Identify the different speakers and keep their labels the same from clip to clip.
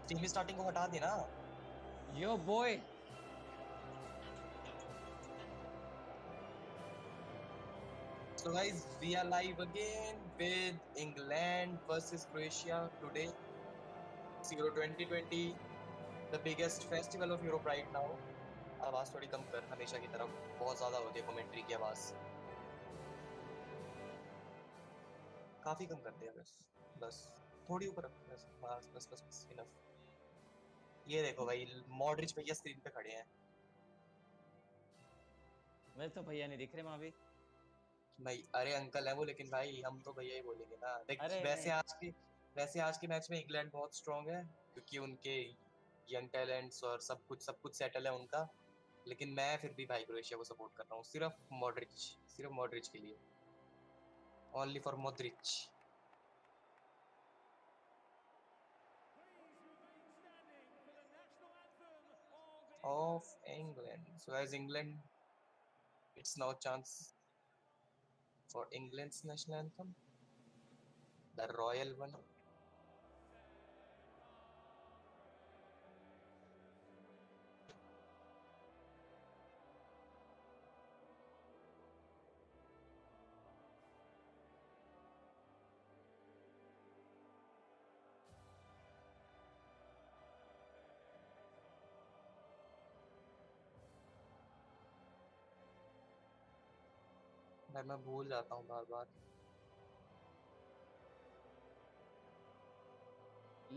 Speaker 1: Team starting को हटा देना।
Speaker 2: Yo boy.
Speaker 1: So guys, we are live again with England versus Croatia today. 2020, the biggest festival of Europe right now. आवाज थोड़ी कम कर, हमेशा की तरह बहुत ज्यादा होती है कमेंट्री की आवाज। काफी कम करते हैं बस थोड़ी ऊपर रख, बस इनफ। ये देखो भाई, मॉडरिच भैया स्क्रीन पे खड़े हैं।
Speaker 2: मैं तो भैया नहीं दिख रहे वहाँ भी।
Speaker 1: भाई अरे अंकल है वो, लेकिन भाई हम तो भैया ही बोलेंगे ना। देख
Speaker 2: अरे
Speaker 1: वैसे आज के मैच में इंग्लैंड बहुत स्ट्रांग है क्योंकि उनके यंग टैलेंट्स और सब कुछ सेटल है उनका। लेकिन मैं फिर भी भाई क्रोएशिया को सपोर्ट कर रहा हूँ, सिर्फ मॉडरिच के लिए, only for Modric of England. So as England, it's now chance for England's national anthem, the royal one. भाई मैं भूल जाता हूँ बार बार।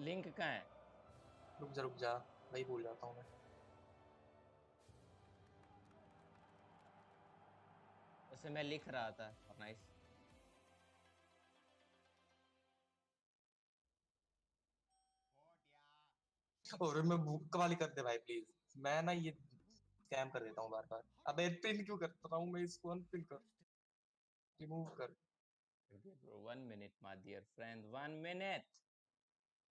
Speaker 2: लिंक कहाँ है?
Speaker 1: रुक जा भाई, भूल जाता हूँ मैं।
Speaker 2: उसे मैं लिख रहा था। नाइस।
Speaker 1: और मैं कवाली कर दे भाई प्लीज, मैं ना ये स्कैम कर देता हूँ बार बार। अबे पिन क्यों करता रहा हूँ मैं इसको? अनपिन कर, रिमूव कर।
Speaker 2: 1 minute my dear friend, 1 minute।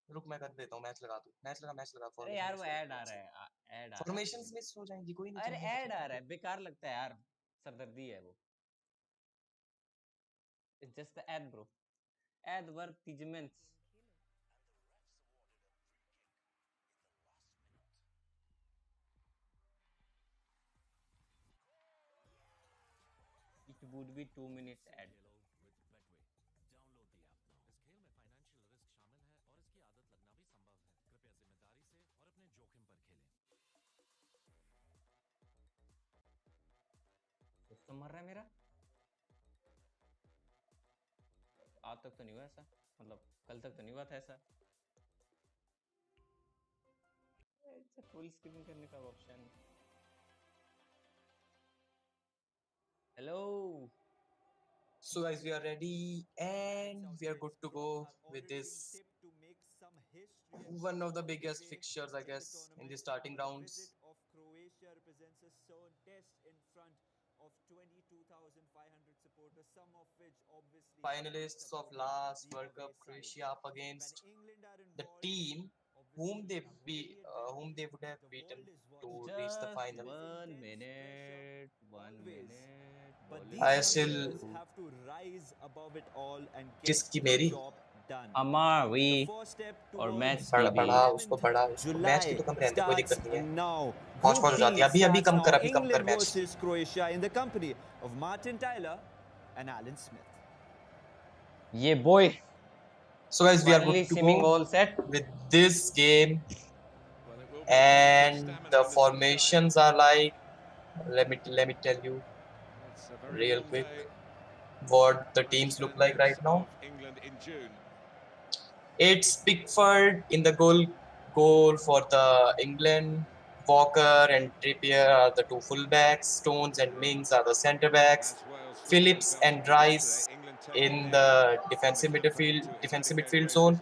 Speaker 1: रुक मैं कर देता हूँ, मैच लगा
Speaker 2: अरे यार वो
Speaker 1: फॉर्मेशन
Speaker 2: ऐड आ रहा है, ऐड आ रहा है।
Speaker 1: फॉर्मेशंस मिस हो जाएंगी, कोई नहीं,
Speaker 2: अरे
Speaker 1: चलने
Speaker 2: ऐड आ रहा
Speaker 1: दे।
Speaker 2: है, बेकार लगता है यार, सरदर्दी है वो। It's just the ad bro, advertisements। It would be 2 minutes ad। तो मर रहा है मेरा। आज तक तो नहीं हुआ ऐसा, मतलब कल तक तो नहीं हुआ था ऐसा। फुल स्क्रीन करने का option. Hello.
Speaker 1: So guys, we are ready and we are good to go with this one of the biggest fixtures, I guess, in the starting rounds.
Speaker 3: Of Croatia represents a stern test in front of 22,500 supporters, some of which obviously
Speaker 1: Finalists of last World Cup, Croatia up against the team whom they would have beaten to reach the
Speaker 2: Just
Speaker 1: final.
Speaker 2: 1 minute, 1 minute।
Speaker 3: But
Speaker 1: I
Speaker 3: these
Speaker 1: still
Speaker 3: youngsters have to rise above it all and get
Speaker 1: किसकी
Speaker 3: the
Speaker 1: मेरी
Speaker 3: job done.
Speaker 2: हमारी
Speaker 3: The first step
Speaker 2: और match
Speaker 3: towards
Speaker 2: की भी।
Speaker 1: बढ़ा उसको match की
Speaker 3: July
Speaker 1: तो कम रहने दे, कोई
Speaker 3: starts
Speaker 1: दिक्कत नहीं है।
Speaker 3: now.
Speaker 1: पहुंच
Speaker 3: Group
Speaker 1: हो
Speaker 3: D
Speaker 1: जाती है, अभी
Speaker 3: starts
Speaker 1: कम
Speaker 3: now.
Speaker 1: कर, अभी कम कर
Speaker 3: England
Speaker 1: match.
Speaker 3: versus Croatia in the company of Martin Tyler and Alan Smith.
Speaker 2: ये boy
Speaker 1: So guys, we are good to
Speaker 2: simming
Speaker 1: go
Speaker 2: all set
Speaker 1: with this game, and the formations are like, let me tell you real quick what the teams look like right now. It's Pickford in the goal for the England. Walker and Trippier are the two fullbacks. Stones and Mings are the centre backs. Phillips and Rice in the defensive midfield zone.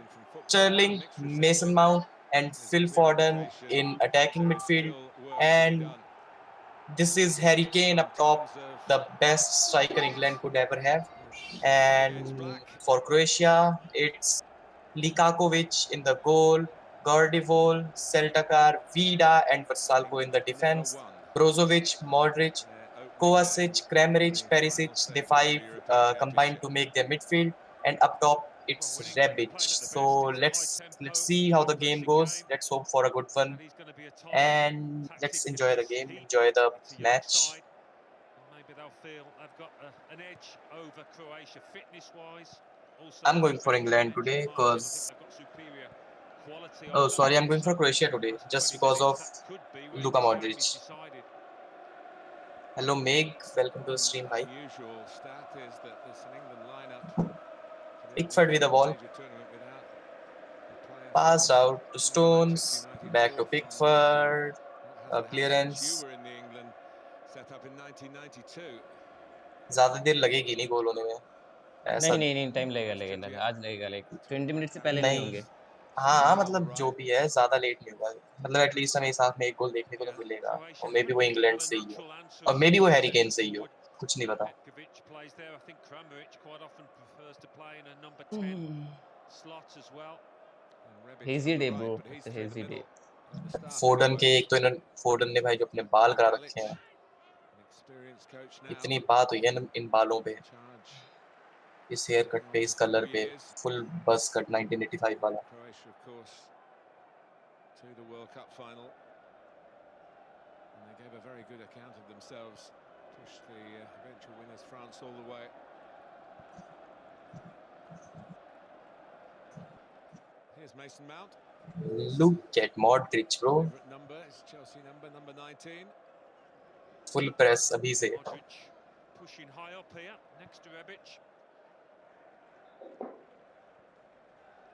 Speaker 1: Sterling, Mason Mount, and Phil Foden in attacking midfield. And this is Harry Kane up top, the best striker England could ever have. And for Croatia, it's Likakovic in the goal, Gordivol, Seltakar, Vida, and Versalco in the defense. Brozovic, Modric, Kovacic, Kramaric, Perisic, the five combined to make their midfield. And up top, it's Rebic. So let's see how the game goes. Let's hope for a good one, and let's enjoy the game, enjoy the match.
Speaker 4: Maybe they'll feel they've got an edge over Croatia fitness-wise.
Speaker 1: I'm going for England today because oh sorry, I'm going for Croatia today just because of Luka Modric. Hello Meg, welcome to the stream. Hi. Pickford with the ball. Passed out to Stones. Back to Pickford. Clearance. ज़्यादा देर लगेगी नहीं गोल होने में. ऐसा
Speaker 2: नहीं time लगेगा आज लगेगा लाइक 20 मिनट से पहले नहीं होंगे.
Speaker 1: हाँ मतलब जो भी है ज़्यादा लेट नहीं होगा. मतलब एटलीस्ट हमें साथ में एक गोल देखने को तो मिलेगा. और मे बी वो इंग्लैंड से ही हो और मे बी वो हैरी केन से ही हो. कुछ नहीं पता.
Speaker 2: Hazy day bro, it's a hazy day.
Speaker 1: फोर्डन के एक तो इन्होंने फोर्डन ने भाई जो अपने बाल करा रखे हैं. इतनी बात हुई है इन बालों पे, इस हेयर कट पे, इस कलर पे. फुल बस कट 1985 वाला.
Speaker 5: To the World Cup final, and they gave a very good account of themselves, pushed the eventual winners France all the way. Here's Mason Mount.
Speaker 1: Look at Modric bro.
Speaker 5: Favorite number is Chelsea number 19.
Speaker 1: Full press अभी से.
Speaker 4: Modric pushing high up here next to Rebic.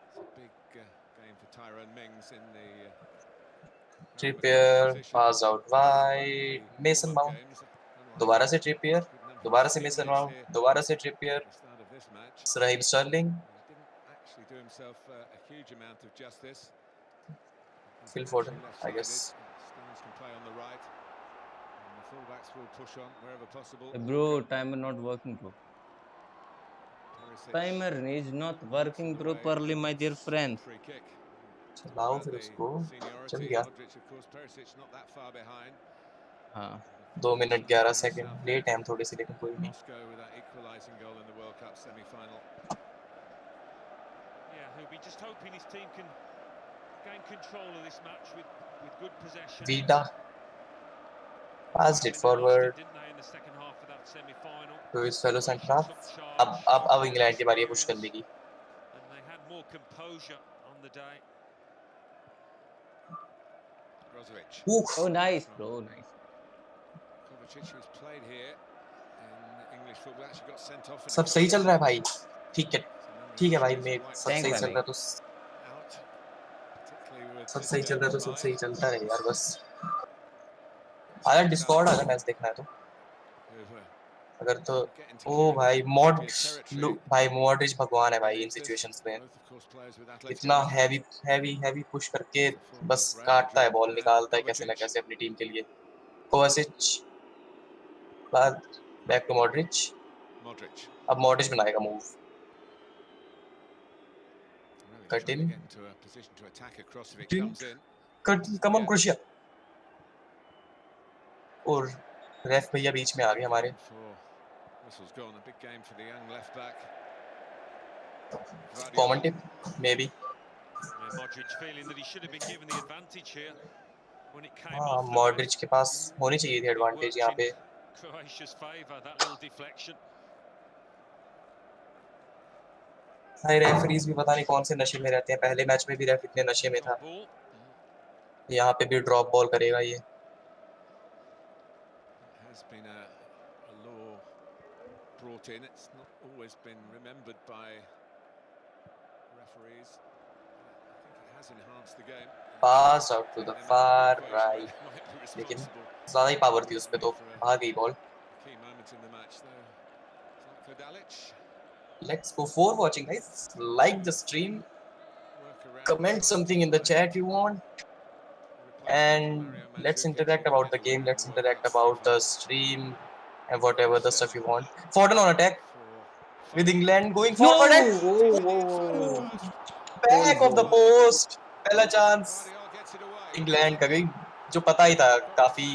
Speaker 5: It's a big game for Tyrone Mings in the
Speaker 1: Trippier pass out wide. Mason Mount. दोबारा से Trippier. दोबारा से Mason Mount. दोबारा से Trippier. Raheem Sterling.
Speaker 5: Didn't actually do himself a huge amount of justice.
Speaker 1: Phil Foden, I guess.
Speaker 5: Stones can play on the right. And the fullbacks will push on wherever possible.
Speaker 2: Bro, timer not working bro. Timer is not working properly my dear friend.
Speaker 1: चलाओ फिर उसको. चल गया.
Speaker 2: हाँ
Speaker 1: 2 minute 11 second late है हम थोड़े से, लेकिन कोई नहीं.
Speaker 4: Yeah, he'll be just hoping his team can gain control of this match with good possession.
Speaker 1: Vida passed it forward
Speaker 4: didn't they, in the second half of that semi-final?
Speaker 1: to his fellow centre half. अब England की बारी है push करने की.
Speaker 4: And they had more composure on the day.
Speaker 1: Oof.
Speaker 2: oh nice bro, nice.
Speaker 1: सब सही चल रहा है भाई. ठीक है भाई. मैं सब सही चल रहा है तो सब सही चल रहा है तो सब सही चलता है यार. बस आया डिस्कॉर्ड अगर मैच देखना है तो. अगर तो ओ भाई भाई मॉड्रिच भगवान है भाई इन सिचुएशंस में. इतना हैवी पुश करके बस काटता है बॉल, निकालता है कैसे ना कैसे अपनी टीम के लिए. कोवासिच बाद बैक टू मॉड्रिच. अब मॉड्रिच बनाएगा move. Cut in come on crochet. और रेफ भैया बीच में आ गए हमारे. Common tip may be. हाँ मॉड्रिच के पास होनी चाहिए थी एडवांटेज यहाँ पे. भाई रेफरीज भी पता नहीं कौन से नशे में रहते हैं. पहले मैच में भी रेफ इतने नशे में था. यहाँ पे भी ड्रॉप बॉल करेगा ये.
Speaker 5: Has been a law brought in. It's not always been remembered by referees. I think it has enhanced the game.
Speaker 1: Pass out to the far right. लेकिन ज़्यादा ही पावर थी उस पे तो भाग गई ball.
Speaker 5: Key moment in the match though. Kodalic.
Speaker 1: Let's go for watching guys. Like the stream. Comment something in the chat you want. And let's interact about the game. Let's interact about the stream and whatever the stuff you want. Foden on attack with England going forward. Back of the post. पहला chance England का गई जो पता ही था काफी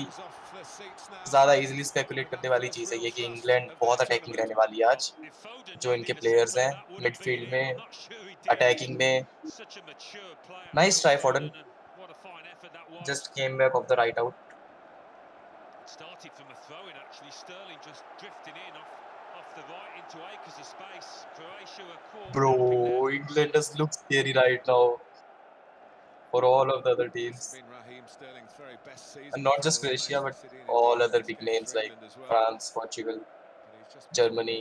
Speaker 1: ज़्यादा easily speculate करने वाली चीज़ है ये कि इंग्लैंड बहुत अटैकिंग रहने वाली है आज, जो इनके प्लेयर्स हैं मिडफील्ड में, अटैकिंग में. Nice try Foden, just came back off the right out.
Speaker 4: Started from a throw in actually. Sterling just drifting in off the right into acres of space. Croatia are caught napping there.
Speaker 1: Bro, England does look scary right now for all of the other teams. And not just Croatia, but all other big names like France, Portugal, Germany.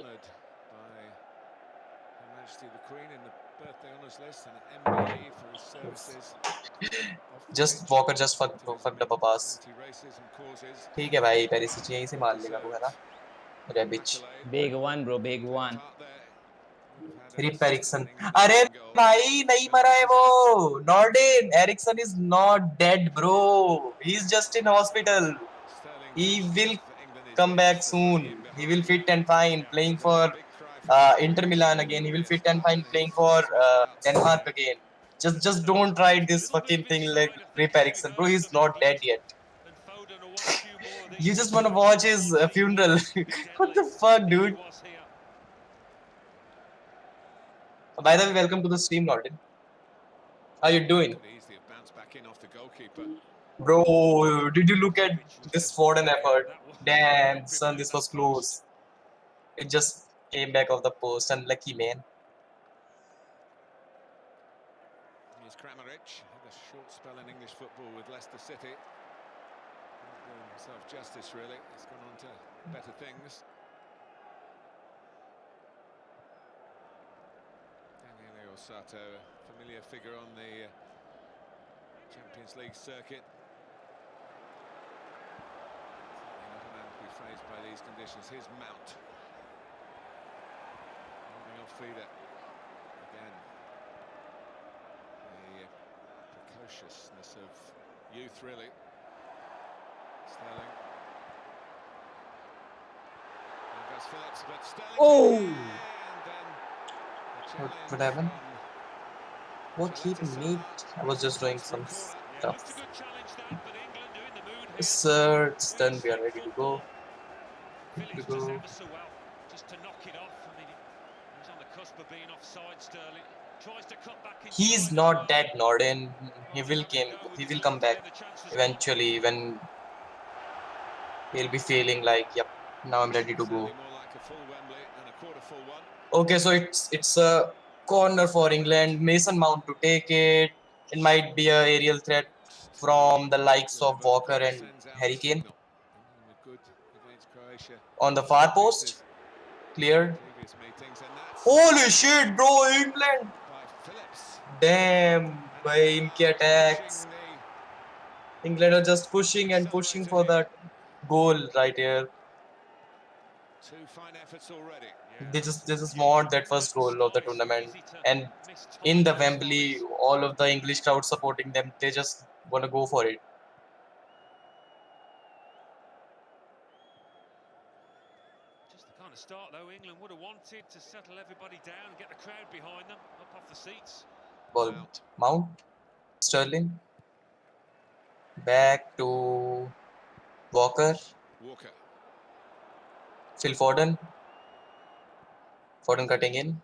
Speaker 1: Just Walker just fucked up a pass. ठीक है भाई, Perisic यहीं से मार लेगा वो, है ना? रेबिच.
Speaker 2: Big one, bro. Big one.
Speaker 1: RIP Eriksen. अरे भाई नहीं मरा है वो. नॉर्डन Eriksen is not dead, bro. He is just in hospital. He will come back soon. He will fit and fine playing for Inter Milan again. He will fit and fine playing for Denmark again. Just don't try this fucking thing like Rip Erickson, bro. He's not dead yet. You just wanna watch his funeral. What the fuck, dude? By the way, welcome to the stream, Norton. How you doing? Bro, did you look at this Foden effort? Damn, son, this was close. It just came back off the post. Unlucky, man.
Speaker 5: Here's Kramaric, had a short spell in English football with Leicester City. Doing himself justice, really. He's gone on to better things. Daniele Orsato, a familiar figure on the Champions League circuit. Certainly not a man to be praised by these conditions. Here's Mount. Holding off feeder. Again. The precociousness of youth, really. Sterling. There goes Phillips, but Sterling.
Speaker 2: Oh!
Speaker 5: And then the
Speaker 1: What happened? What keeping me? I was just doing some stuff. Yes, sir. It's done. We are ready to go. Ready to go.
Speaker 4: Just to knock it off. I mean, he was on the cusp of being offside. Sterling tries to cut back.
Speaker 1: He's not dead, Norden. He will come back eventually when he'll be feeling like, yep, now I'm ready to go. Okay, so it's a corner for England. Mason Mount to take it. It might be a aerial threat from the likes of Walker and Harry Kane. On the far post, cleared. Holy shit, bro, England! Damn, by इनके attacks. England are just pushing and pushing for that goal right here. They just want that first goal of the tournament, and in the Wembley, all of the English crowd supporting them. They just wanna go for it.
Speaker 4: Just the kind of start though England would have wanted to settle everybody down, get the crowd behind them, up off the seats.
Speaker 1: Ball Mount, Sterling, back to Walker, Phil Foden. Foden cutting in.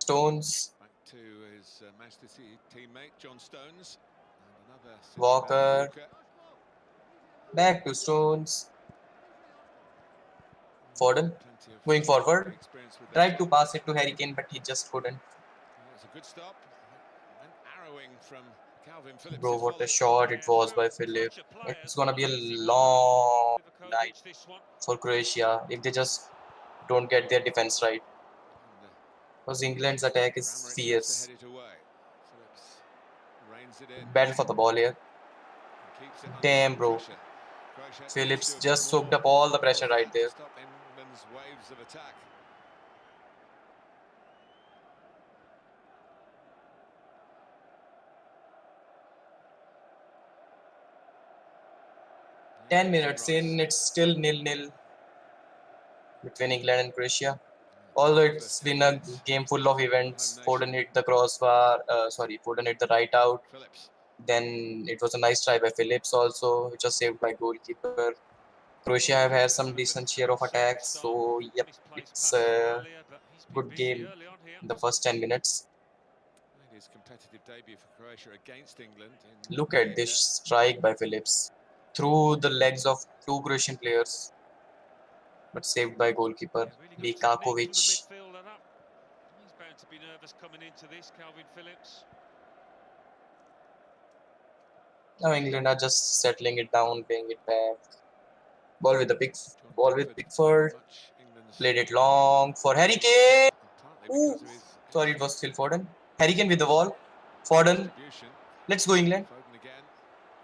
Speaker 1: Stones.
Speaker 5: Back to his Manchester City teammate John Stones. And another
Speaker 1: Walker. Back to Stones. Foden going forward. Tried to pass it to Harry Kane, but he just couldn't.
Speaker 5: That's a good stop. And arrowing from Calvin Phillips.
Speaker 1: Bro, what a shot it was by Philip. It's gonna be a long night for Croatia if they just don't get their defense right. Because England's attack is fierce. Battle for the ball here. Damn, bro. Phillips just soaked up all the pressure right there.
Speaker 5: Attack.
Speaker 1: 10 minutes in, it's still 0-0 between England and Croatia. Although it's been a game full of events. Foden hit the crossbar. Foden hit the right out.
Speaker 5: Phillips.
Speaker 1: Then it was a nice try by Phillips also, which was saved by goalkeeper. Croatia have had some decent share of attacks, so yep, it's a good game in the first 10 minutes.
Speaker 5: Made his competitive debut for Croatia against England in
Speaker 1: Look at this
Speaker 5: BYTE.
Speaker 1: strike by Phillips through the legs of two Croatian players, but saved by goalkeeper
Speaker 4: Yeah, really good technique from the
Speaker 1: Vikakovic.
Speaker 4: midfielder. He's bound to be nervous coming into this, Calvin Phillips.
Speaker 1: Now England are just settling it down, playing it back. Ball with Pickford.
Speaker 5: Much England's
Speaker 1: Played it long for Harry Kane.
Speaker 5: partly
Speaker 1: Ooh.
Speaker 5: because of his
Speaker 1: Sorry, it was still Foden. Harry Kane with the ball. Foden.
Speaker 5: distribution.
Speaker 1: Let's go, England.
Speaker 5: Foden again.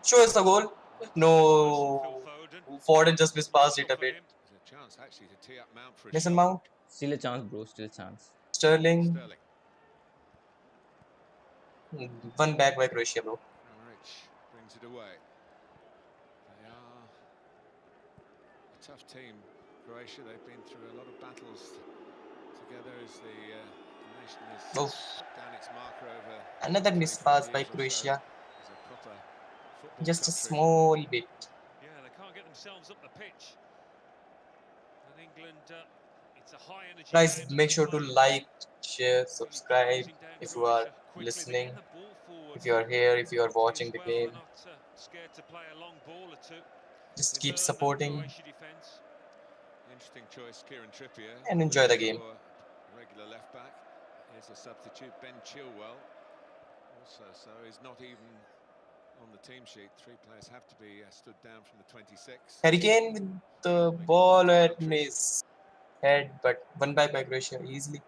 Speaker 1: Show us the goal.
Speaker 4: Nice, Phil
Speaker 1: No.
Speaker 4: Foden.
Speaker 1: Foden just
Speaker 4: Good
Speaker 1: mispassed it
Speaker 4: whistle
Speaker 1: a
Speaker 4: for
Speaker 1: bit.
Speaker 4: him.
Speaker 5: There's a chance actually to tee up Mount for a
Speaker 1: Mason
Speaker 5: shot.
Speaker 1: Mount.
Speaker 2: Still a chance, bro. Still a chance.
Speaker 1: Sterling.
Speaker 5: Sterling.
Speaker 1: One back by Croatia, bro.
Speaker 5: Kramaric brings it away. They are a tough team, Croatia. They've been through a lot of battles together as the nation has
Speaker 1: Oh.
Speaker 5: put down its marker over
Speaker 1: Another
Speaker 5: 25
Speaker 1: mispass by
Speaker 5: years or so
Speaker 1: Croatia.
Speaker 5: as a proper football
Speaker 1: Just a
Speaker 5: country.
Speaker 1: small bit.
Speaker 4: Yeah, they can't get themselves up the pitch. And England, it's a high energy
Speaker 1: Guys,
Speaker 4: game that
Speaker 1: make
Speaker 4: they're
Speaker 1: sure to
Speaker 4: playing.
Speaker 1: like, share,
Speaker 4: Really
Speaker 1: subscribe
Speaker 4: closing down
Speaker 1: if you are
Speaker 4: Croatia quickly. They're
Speaker 1: listening.
Speaker 4: getting the ball forward
Speaker 1: If you are here, if you are
Speaker 4: quickly
Speaker 1: watching
Speaker 4: as
Speaker 1: the
Speaker 4: well.
Speaker 1: game,
Speaker 4: They're not scared to play a long ball or two.
Speaker 1: just
Speaker 4: They
Speaker 1: keep
Speaker 4: burn that
Speaker 1: supporting
Speaker 4: Croatia defence.
Speaker 5: Interesting choice, Kieran Trippier.
Speaker 1: and enjoy the game.
Speaker 5: Regular left back. Here's a substitute, Ben Chilwell. Also, so he's not even on the team sheet. Three players have to be stood down from the 26.
Speaker 1: Harry Kane with the ball at his head, but one by Croatia easily.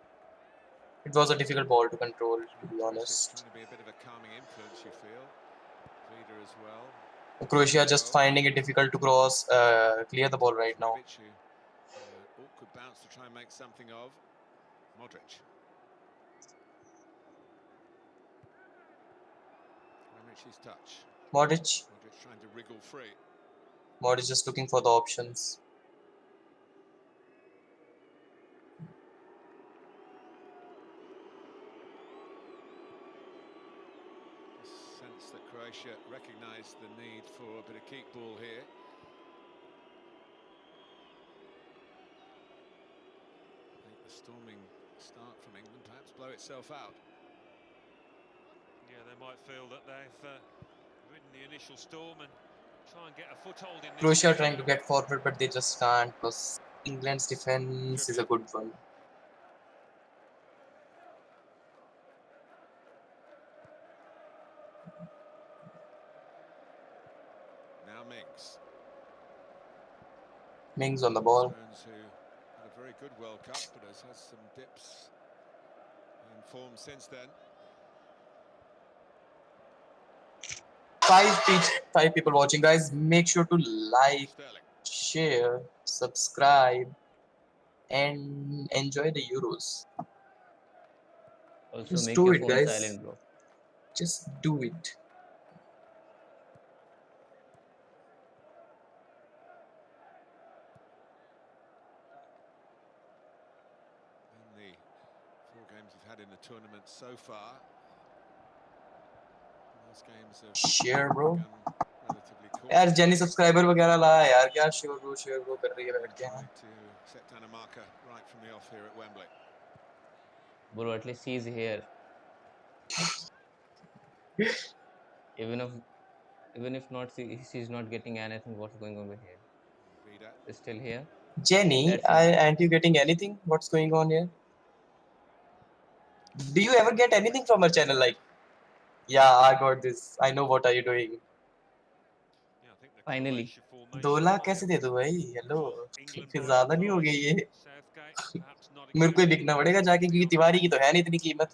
Speaker 1: It was a difficult ball to control, to be honest.
Speaker 5: Trying to be a bit of a calming influence, you feel. Vida as well.
Speaker 1: Croatia just finding it difficult to clear the ball right now.
Speaker 5: Awkward bounce to try and make something of. Modric. Kramaric's touch.
Speaker 1: Modric
Speaker 5: trying to wriggle free.
Speaker 1: Modric just looking for the options.
Speaker 5: Sense that Croatia recognised the need for a bit of keep ball here. I think the storming start from England perhaps blow itself out.
Speaker 4: Yeah, they might feel that they've ridden the initial storm and try and get a foothold in this.
Speaker 1: Croatia trying to get forward, but they just can't because England's defense is a good one.
Speaker 5: Now
Speaker 1: Mings on the ball.
Speaker 5: Stones, who had a very good World Cup, but has had some dips in form since then.
Speaker 1: Five people watching, guys. Make sure to like, share, subscribe, and enjoy the Euros.
Speaker 2: Also,
Speaker 1: Just
Speaker 2: make
Speaker 1: do
Speaker 2: your
Speaker 1: it,
Speaker 2: phone
Speaker 1: guys.
Speaker 2: silent, bro.
Speaker 1: Just do it.
Speaker 5: In the 4 games we've had in the tournament so far, those games have
Speaker 1: Share, bro.
Speaker 5: relatively cool.
Speaker 1: यार jenny subscriber वगैरह ला यार क्या share वो कर रही है बैठ के
Speaker 5: Trying to set down a marker right from the off here at Wembley.
Speaker 2: Bro, at least he's here. Even if not, she's not getting anything. What's going on over here?
Speaker 5: Vida.
Speaker 2: It's still here.
Speaker 1: Jenny, aren't you getting anything? What's going on here? Do you ever get anything from her channel? Like, yeah, I got this. I know what are you doing.
Speaker 2: Finally.
Speaker 1: 2 lakh कैसे दे दूं भाई? Hello, फिर ज्यादा नहीं हो गई ये? मेरे को बिकना पड़ेगा जाके क्योंकि तिवारी की तो है नहीं इतनी कीमत.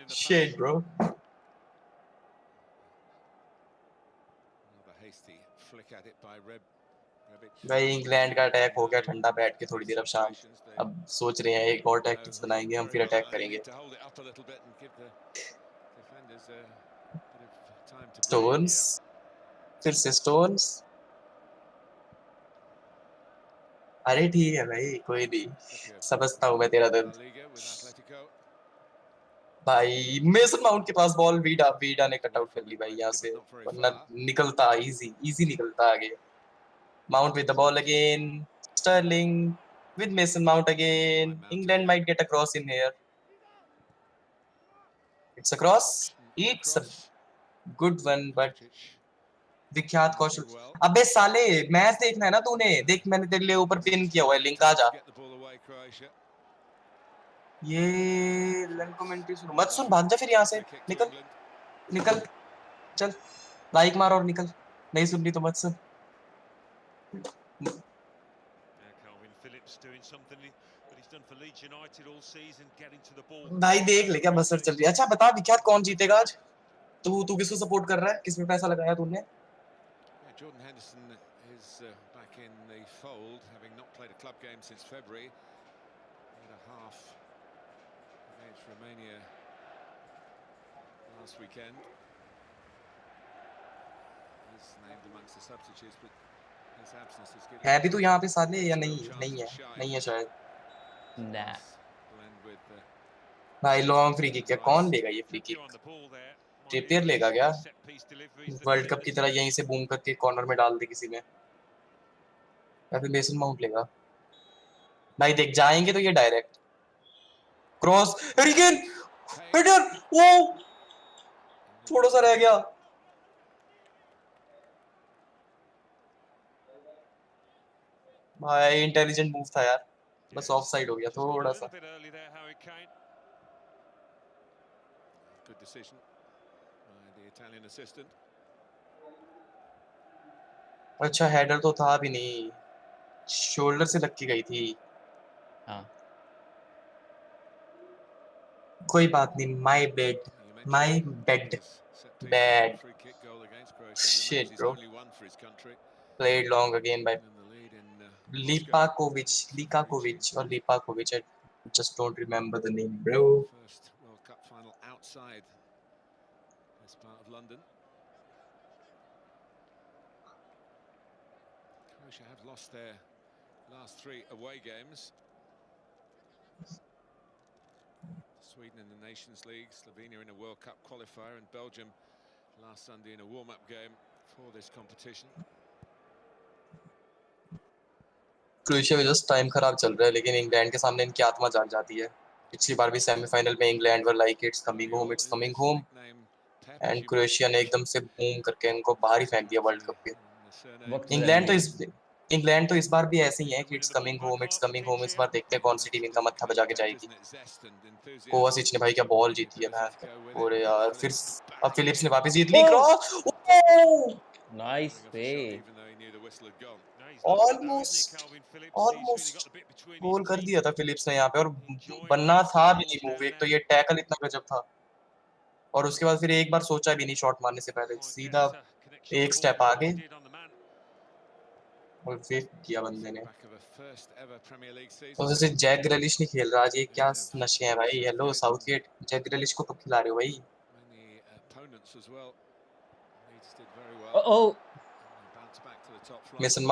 Speaker 1: Shit, bro.
Speaker 5: Another hasty flick at it by
Speaker 1: भाई इंग्लैंड का अटैक हो गया ठंडा बैठ के थोड़ी देर अब शांत. अब सोच रहे हैं एक और टैक्टिक्स बनाएंगे हम फिर अटैक करेंगे. Stones. फिर से Stones. अरे ठीक है भाई कोई नहीं. समझता हूँ मैं तेरा दर्द. भाई मेसन माउंट के पास बॉल, वीडा ने कट आउट कर ली भाई यहाँ से, वरना निकलता इजी निकलता आगे। Mount with the ball again, Sterling with Mason Mount again. England might get a cross in here. It's a cross. It's a good one, but विख्यात कौशल। अबे साले मैच देखना है ना तूने, देख मैंने तेरे लिए ऊपर पिन किया हुआ है, लिंक आ जा। ये लन कमेंट्री सुन मत, सुन भाग जा फिर यहाँ से, निकल निकल, चल लाइक मार और निकल, नहीं सुन रही तो मत सुन। भाई देख ले क्या बसर चल रही है। अच्छा बता विख्यात कौन जीतेगा आज? तू किसको सपोर्ट कर रहा है, किस पे पैसा लगाया तूने?
Speaker 5: Jordan Henderson is back in the fold, having not played a club game since February. Had a half against Romania last weekend. He's named amongst the substitutes, but his absence is good.
Speaker 1: है भी तू यहाँ पे साले या नहीं? नहीं है शायद।
Speaker 2: ना।
Speaker 1: भाई लॉन्ग फ्री किक है, कौन लेगा ये फ्री किक? ट्रिपियर लेगा क्या? वर्ल्ड कप की तरह यहीं से बूम करके कॉर्नर में डाल दे किसी में, या फिर मेसन माउंट लेगा? भाई देख जाएंगे तो ये डायरेक्ट क्रॉस, हेरिकेन हेडर, वो थोड़ा सा रह गया। भाई इंटेलिजेंट मूव था यार, बस ऑफ साइड हो गया थोड़ा सा।
Speaker 5: Good decision by the Italian assistant.
Speaker 1: अच्छा हेडर तो था भी नहीं, शोल्डर से लग के गई थी।
Speaker 2: हाँ
Speaker 1: कोई बात नहीं, my bed bad shit bro. Played long again by Likakovic or Lipakovic. I just don't remember the name, bro.
Speaker 5: First World Cup final outside this part of London. Croatia have lost their last 3 away games. Sweden in the Nations League, Slovenia in a World Cup qualifier, and Belgium last Sunday in a warm-up game for this competition.
Speaker 1: Croatia का just time खराब चल रहा है, लेकिन England के सामने इनकी आत्मा जाग जाती है। पिछली बार भी सेमीफाइनल में England were like it's coming home, and Croatia ने एकदम से बूम करके इनको बाहर ही फेंक दिया वर्ल्ड कप के। इंग्लैंड तो इस बार भी ऐसे ही है कि इट्स कमिंग होम। इस बार देखते हैं कौन सी टीम इनका मत्था बजा के जाएगी। कोवासिच ने भाई क्या बॉल जीती है मैच। और यार फिर अब फिलिप्स ने वापस जीत ली क्रॉस।
Speaker 2: नाइस सेव,
Speaker 1: ऑलमोस्ट गोल कर दिया था फिलिप्स ने यहाँ पे, और बनना था भी नहीं मूव। एक तो ये टैकल इतना गजब था, और उसके बाद फिर एक बार सोचा भी नहीं शॉट मारने से पहले, सीधा एक स्टेप आगे और फिर किया बंदे ने। और जैसे जैक ग्रिलिश नहीं खेल रहा आज, ये क्या नशे हैं भाई। हेलो साउथगेट, जैक ग्रिलिश को कब खिला रहे हो भाई?
Speaker 2: Oh
Speaker 1: Mason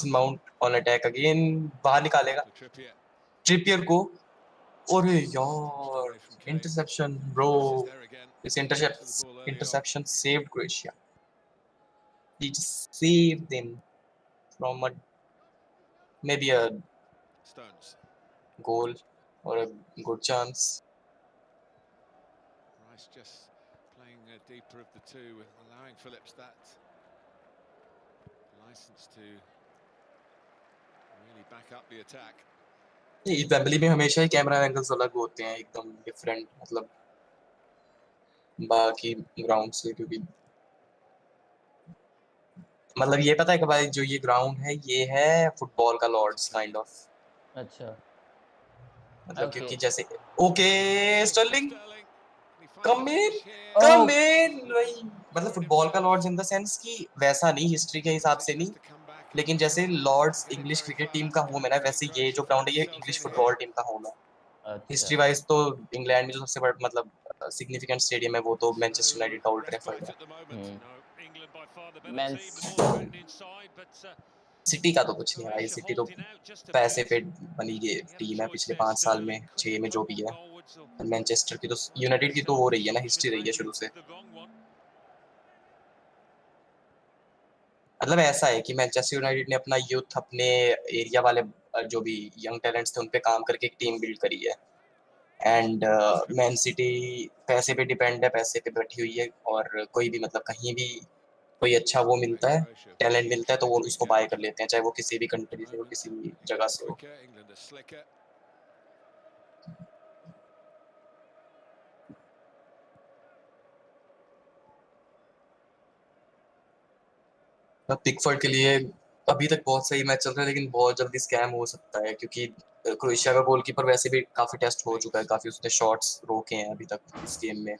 Speaker 1: Mount on attack again, बाहर निकालेगा ट्रिपियर को। अरे यार interception bro, this interception saved Croatia. He just saved them from maybe a goal or a good chance.
Speaker 5: Rice just playing deeper of the two, allowing Phillips that license to really back up the attack.
Speaker 1: ये Wembley में हमेशा ही camera angles अलग होते हैं, एकदम different, मतलब बाकी ground से। क्योंकि मतलब ये पता है कि भाई जो ये ग्राउंड है ये है फुटबॉल का लॉर्ड्स काइंड ऑफ।
Speaker 2: अच्छा
Speaker 1: मतलब क्योंकि जैसे ओके स्टर्लिंग कम इन भाई, मतलब फुटबॉल का लॉर्ड्स इन द सेंस कि वैसा नहीं, हिस्ट्री के हिसाब से नहीं, लेकिन जैसे लॉर्ड्स इंग्लिश क्रिकेट टीम का होम है ना, वैसे ये जो ग्राउंड है ये इंग्लिश फुटबॉल टीम का होम है। हिस्ट्री वाइज तो इंग्लैंड में जो सबसे बड़ा मतलब सिग्निफिकेंट स्टेडियम है वो तो मैनचेस्टर यूनाइटेड का ओल्ड ट्रैफर्ड है। सिटी का तो कुछ नहीं है भाई, सिटी तो पैसे पे बनी ये टीम है पिछले 5 साल में 6 में जो भी है। मैनचेस्टर की तो यूनाइटेड की तो हो रही है ना, हिस्ट्री रही है शुरू से। मतलब ऐसा है कि मैनचेस्टर यूनाइटेड ने अपना यूथ अपने एरिया वाले जो भी यंग टैलेंट्स थे उन पे काम करके एक टीम बिल्ड करी है। एंड मैन सिटी पैसे पे डिपेंड है, पैसे पे बैठी हुई है, और कोई भी मतलब कहीं भी कोई अच्छा वो मिलता है, टैलेंट मिलता है तो वो उसको बाय कर लेते हैं, चाहे वो किसी भी कंट्री से हो, किसी भी जगह से हो। पिकफोर्ड के लिए अभी तक बहुत सही मैच चल रहा है, लेकिन बहुत जल्दी स्कैम हो सकता है क्योंकि क्रोएशिया का गोलकीपर वैसे भी काफी टेस्ट हो चुका है, काफी उसने शॉट्स रोके हैं अभी तक इस गेम में,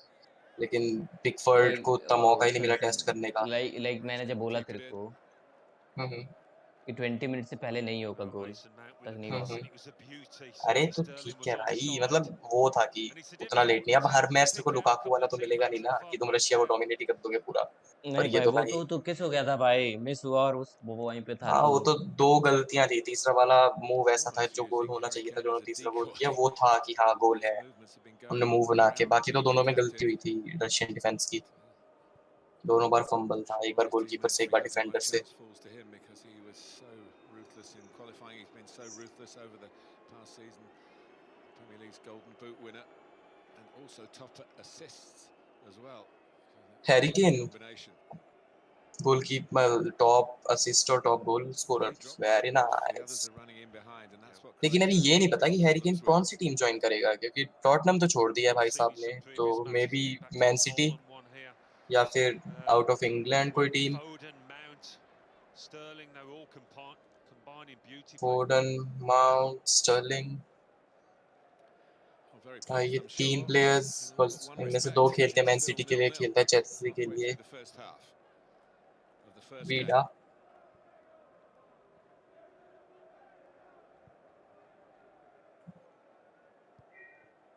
Speaker 1: लेकिन पिकफोर्ड को उतना मौका ही नहीं मिला टेस्ट करने का।
Speaker 2: लाइक मैंने जब बोला तेरे को
Speaker 1: हम्म
Speaker 2: कि 20 मिनट से पहले नहीं होगा गोल, तक नहीं हुआ।
Speaker 1: अरे तो ठीक है भाई, मतलब वो था कि उतना लेट नहीं। अब हर मैच तेरे को लुकाकू वाला तो मिलेगा नहीं ना कि तुम रशिया को डोमिनेट ही कर दोगे पूरा। और
Speaker 2: नहीं
Speaker 1: ये
Speaker 2: भाई,
Speaker 1: तो
Speaker 2: वो
Speaker 1: भाई,
Speaker 2: तो किस हो गया था भाई, मिस हुआ और वो वहीं पे था
Speaker 1: हाँ
Speaker 2: तो।
Speaker 1: वो तो दो गलतियां थी, तीसरा वाला मूव ऐसा था जो गोल होना चाहिए था, जो तीसरा गोल किया वो था कि हाँ गोल है, उनने मूव बना के। बाकी तो दोनों में गलती हुई थी रशियन डिफेंस की, दोनों बार फंबल था, एक बार गोलकीपर से एक बार डिफेंडर से। Harry Kane goalkeeper, top assist और top goal scorer, very nice. लेकिन अभी ये नहीं पता कि हैरी केन कौन सी टीम ज्वाइन करेगा, क्योंकि टॉटनहम तो छोड़ दिया है भाई साहब ने, तो मे बी मैन सिटी या फिर आउट ऑफ इंग्लैंड कोई टीम। फोर्डन, माउंट, स्टर्लिंग, ये तीन प्लेयर्स, बस इनमें से दो खेलते हैं मैन सिटी के लिए, खेलता है चेल्सी के लिए Vida.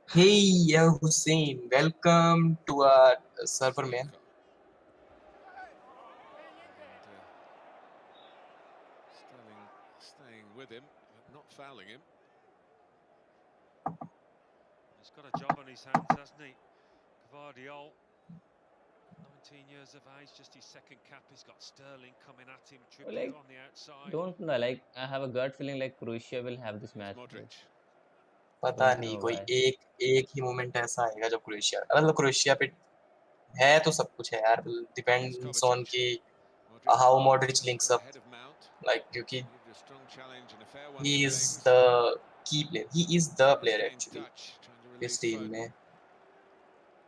Speaker 1: Hey, yeah, Hussein, welcome to our server, man.
Speaker 5: Sterling staying with him, but not fouling him.
Speaker 4: He's got a job on his hands, hasn't he? Gvardiol, 19 years of age, just his second cap. He's got Sterling coming at him, Trippier on the outside.
Speaker 2: Don't know, like I have a gut feeling like Croatia will have this match.
Speaker 1: पता नहीं, कोई एक ही moment ऐसा आएगा जब Croatia, मतलब Croatia पे है तो सब कुछ है यार, डिपेंड्स ऑन कि how Modric links up, like क्योंकि he is the key player, he is the player actually इस टीम में।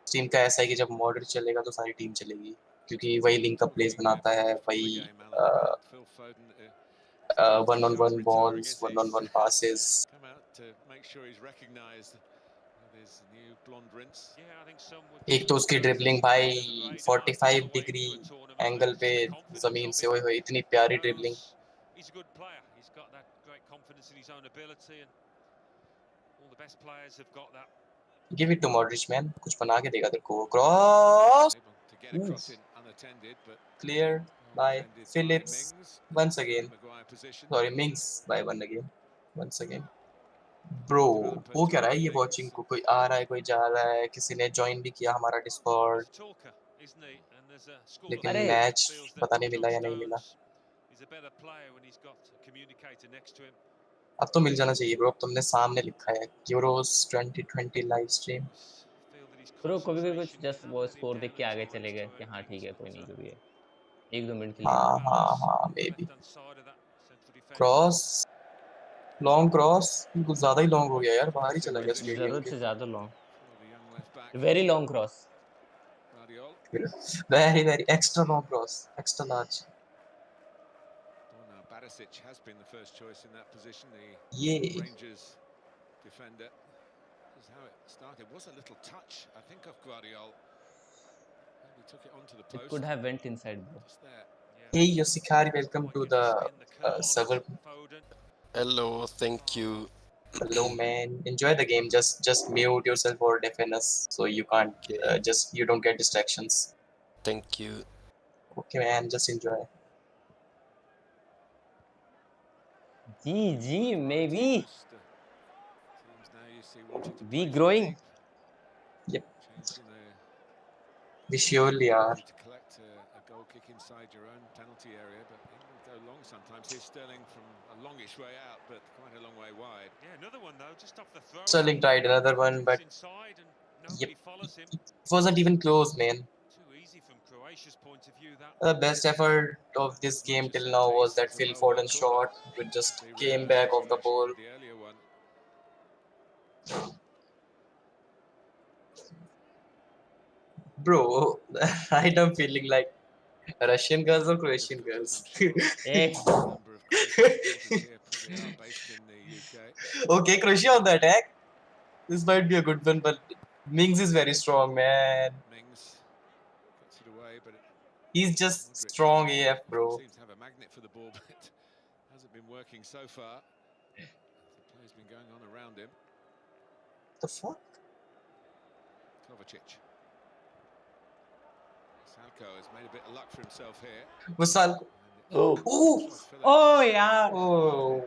Speaker 1: टीम का ऐसा है कि जब मॉडरिच चलेगा तो सारी टीम चलेगी, क्योंकि वही लिंक अप प्लेस बनाता है, वही one on one balls, one on one passes. एक तो उसकी ड्रिबलिंग भाई 45 डिग्री एंगल पे जमीन से, ओए होए इतनी प्यारी dribbling.
Speaker 4: He's a good player. He's got that great confidence in his own ability, and all the best players have got that.
Speaker 1: Give it to Modric, man, कुछ बना के देगा तेरे को। Cross clear by Phillips once again, sorry Mings by one again, once again। Bro वो क्या रहा है ये वॉचिंग को, कोई आ रहा है कोई जा रहा है, किसी ने ज्वाइन भी किया हमारा डिस्कॉर्ड, लेकिन मैच पता नहीं मिला या नहीं मिला। अब तो मिल जाना चाहिए ब्रो, अब तुमने सामने लिखा है यूरोस 2020 लाइव स्ट्रीम।
Speaker 2: ब्रो कभी कभी कुछ जस्ट वो स्कोर देख के आगे चले गए कि हाँ ठीक है कोई नहीं, जो भी है 1-2 मिनट के लिए।
Speaker 1: हाँ may be. Cross, long cross, कुछ ज्यादा ही लॉन्ग हो गया यार, बाहर ही चला गया स्टेडियम
Speaker 2: जरूरत
Speaker 1: के।
Speaker 2: से ज्यादा long, very long cross,
Speaker 1: very very extra long cross, extra large.
Speaker 5: Barisic has been the first choice in that position,
Speaker 1: ये
Speaker 5: the Rangers defender. This is how it started. Was a little touch, I think, of Guardiola. Maybe took it onto the post.
Speaker 2: it could have went inside bro.
Speaker 5: Just there.
Speaker 1: Hey Yoshikari, welcome to the server.
Speaker 6: Hello, thank you.
Speaker 1: Hello man, enjoy the game, just mute yourself or deafen us so you can't
Speaker 6: Okay,
Speaker 1: just you don't get distractions.
Speaker 6: thank you.
Speaker 1: Okay man, just enjoy.
Speaker 2: जी maybe we growing.
Speaker 1: We surely are.
Speaker 5: To collect a goal kick inside your own penalty area, but England go long sometimes. Here's Sterling from a longish way out, but quite a long way wide.
Speaker 4: Yeah, another one though, just off the throw.
Speaker 1: Sterling tried another one, but
Speaker 4: inside and
Speaker 1: yep,
Speaker 4: nobody follows him.
Speaker 1: it wasn't even close, man.
Speaker 4: Too easy from Croatia's point of view. That
Speaker 1: The best effort of this game till now was that Phil Foden shot, which just came back off the ball.
Speaker 5: The earlier one.
Speaker 1: Bro, right, I'm feeling like Russian girls or Croatian girls. Okay, Croatia on the attack. This might be a good one, but Mings is very strong, man.
Speaker 5: Mings gets it away, but
Speaker 1: he's just strong AF, bro.
Speaker 5: Seems to have a magnet for the ball, but it hasn't been working so far. The play's been going on around him.
Speaker 1: The fuck?
Speaker 5: Kovacic. Salko has made a bit of luck for himself here.
Speaker 1: Salko.
Speaker 2: Oh, yeah.
Speaker 1: Oh.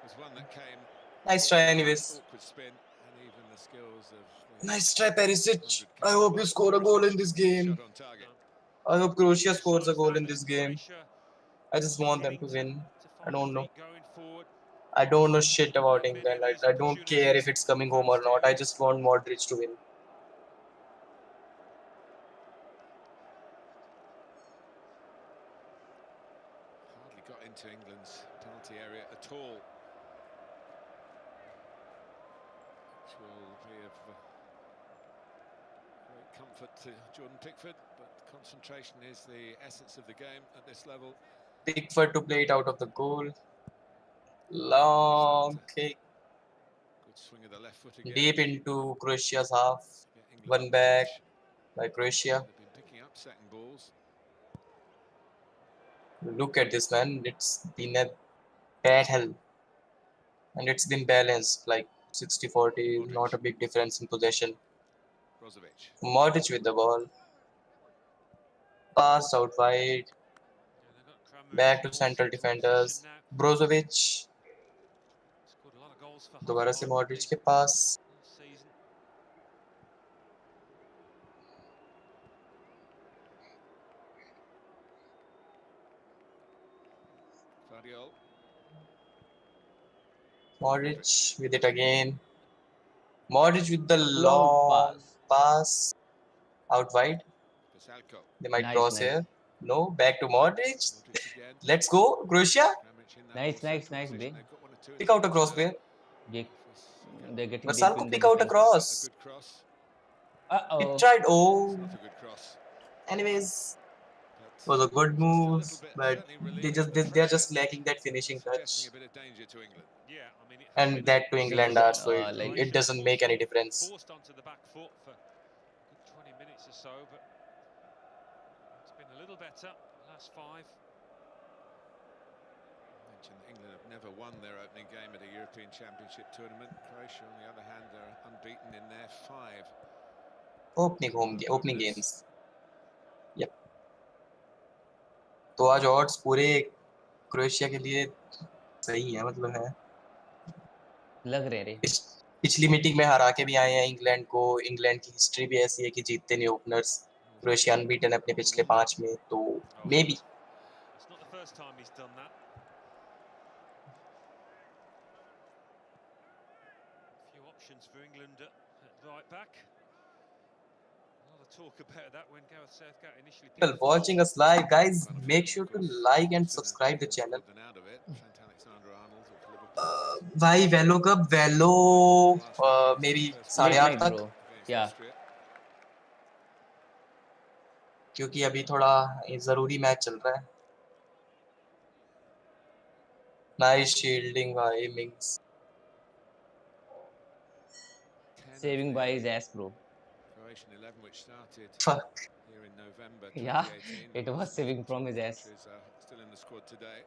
Speaker 5: There's one that came.
Speaker 1: Nice try, anyways.
Speaker 5: Awkward spin, and even the skills of.
Speaker 1: Nice try, Perisic. I hope you score a goal in this game. I hope Croatia scores a goal in this game. I just want them to win. I don't know. I don't know shit about England. I don't care if it's coming home or not. I just want Modric to win.
Speaker 5: Hardly got into England's penalty area at all. Which will be of great comfort to Jordan Pickford, but concentration is the essence of the game at this level.
Speaker 1: Pickford to play it out of the goal. Long kick.
Speaker 5: Good swing of the left foot again.
Speaker 1: Deep into Croatia's half. One back by Croatia.
Speaker 5: They've been picking up second balls.
Speaker 1: Look at this, man. It's been a battle. And it's been balanced, like 60-40. Not a big difference in possession. Modric with the ball. Passed out wide. Back to central defenders. Brozovic. दोबारा से Modric के पास. Modric with it again. Modric with the long pass. Out wide. They might cross here. No, back to Modric. Let's go, Croatia.
Speaker 2: Nice, babe.
Speaker 1: Pick out a cross, babe.
Speaker 2: They're getting
Speaker 1: Salko, pick out a cross. He tried. Oh. Anyways, it was a good move, but they're just lacking that finishing touch. And that to England are, so it doesn't make any difference.
Speaker 4: Forced onto the back foot for 20 minutes or so, but it's been a little better last 5.
Speaker 5: England have never won their opening game at a European Championship tournament. Croatia, on the other hand, are unbeaten in their 5
Speaker 1: opening games. Yep. तो आज odds पूरे Croatia के लिए सही है, मतलब है
Speaker 2: लग रहे रे.
Speaker 1: पिछली मीटिंग में हरा के भी आए हैं इंग्लैंड को. इंग्लैंड की हिस्ट्री भी ऐसी है कि जीतते नहीं ओपनर्स. क्रोएशिया अनबीटन अपने पिछले 5 में, तो may be.
Speaker 4: It's not the first time he's done that. A few options for England at right back. A lot of talk about that when Gareth Southgate initially.
Speaker 1: People watching us live, guys, make sure to like and subscribe the channel. भाई वेलो कब वेलो मेरी 8:30 तक.
Speaker 2: क्या?
Speaker 1: क्योंकि अभी थोड़ा जरूरी मैच चल रहा है. नाइस शील्डिंग भाई मिंग्स.
Speaker 2: Saving by his ass, bro.
Speaker 5: Croatian 11, which started
Speaker 1: Fuck.
Speaker 5: here in November 2018.
Speaker 2: Yeah, it was saving from his ass.
Speaker 5: Still in the squad today.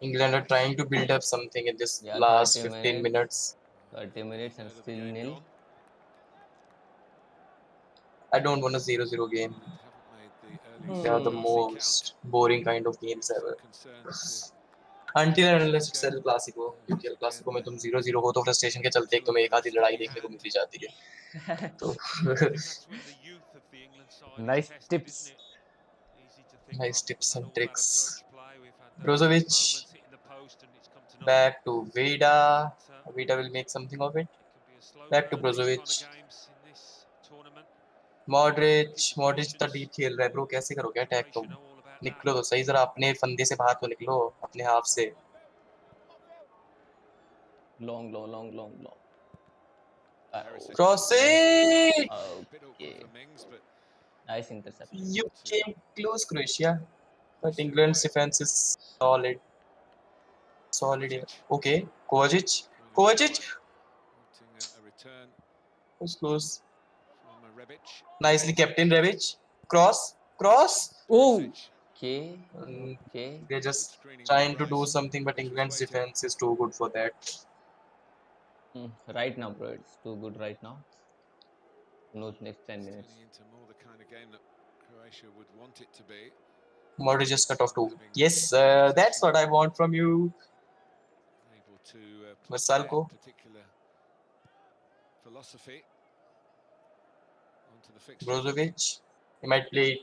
Speaker 1: England are trying to build up something in this last 15 minutes.
Speaker 2: 30 minutes and still nil.
Speaker 1: I don't want a 0-0 game. They are the most boring kind of games ever. Until and unless it's El Clasico, क्योंकि El Clasico में तुम 0-0 हो तो frustration के चलते एक तुम्हें एक आधी लड़ाई देखने को मिल जाती है तो
Speaker 4: I think that's when the youth of the England side is
Speaker 2: Nice
Speaker 4: tested,
Speaker 2: tips.
Speaker 4: isn't it? Easy to think,
Speaker 1: nice
Speaker 4: oh,
Speaker 1: tips
Speaker 4: we've had
Speaker 1: and
Speaker 4: all that
Speaker 1: tricks.
Speaker 4: approach play, we've had those
Speaker 1: Brozovic
Speaker 4: moments hitting the post and it's come to nothing.
Speaker 1: back to Vida.
Speaker 4: But,
Speaker 1: Vida will make something of it.
Speaker 4: it can be a slow
Speaker 1: Back to
Speaker 4: burn, these
Speaker 1: Brozovic.
Speaker 4: kind of games in this tournament.
Speaker 1: Modric इतना deep खेल रहा है bro कैसे करोगे attack तुम निकलो तो सही जरा अपने फंदे से बाहर तो निकलो अपने हाफ से
Speaker 2: Long.
Speaker 1: Crossing
Speaker 2: Okay. Nice interception.
Speaker 1: you came close Croatia but England's defense is solid here. Okay Kovacic was close nicely kept in Rebic cross
Speaker 2: Oh. Okay.
Speaker 1: they're just trying to do something but England's defense is too good for that.
Speaker 2: Right now, bro, it's too good right now. Those next 10 minutes.
Speaker 5: Into more the kind of game that Croatia would want it to be.
Speaker 1: Modric just cut off too. Yes, that's what I want from you.
Speaker 5: Able to
Speaker 1: Marsalko.
Speaker 5: particular philosophy onto the fixture.
Speaker 1: Brozovic. He might play it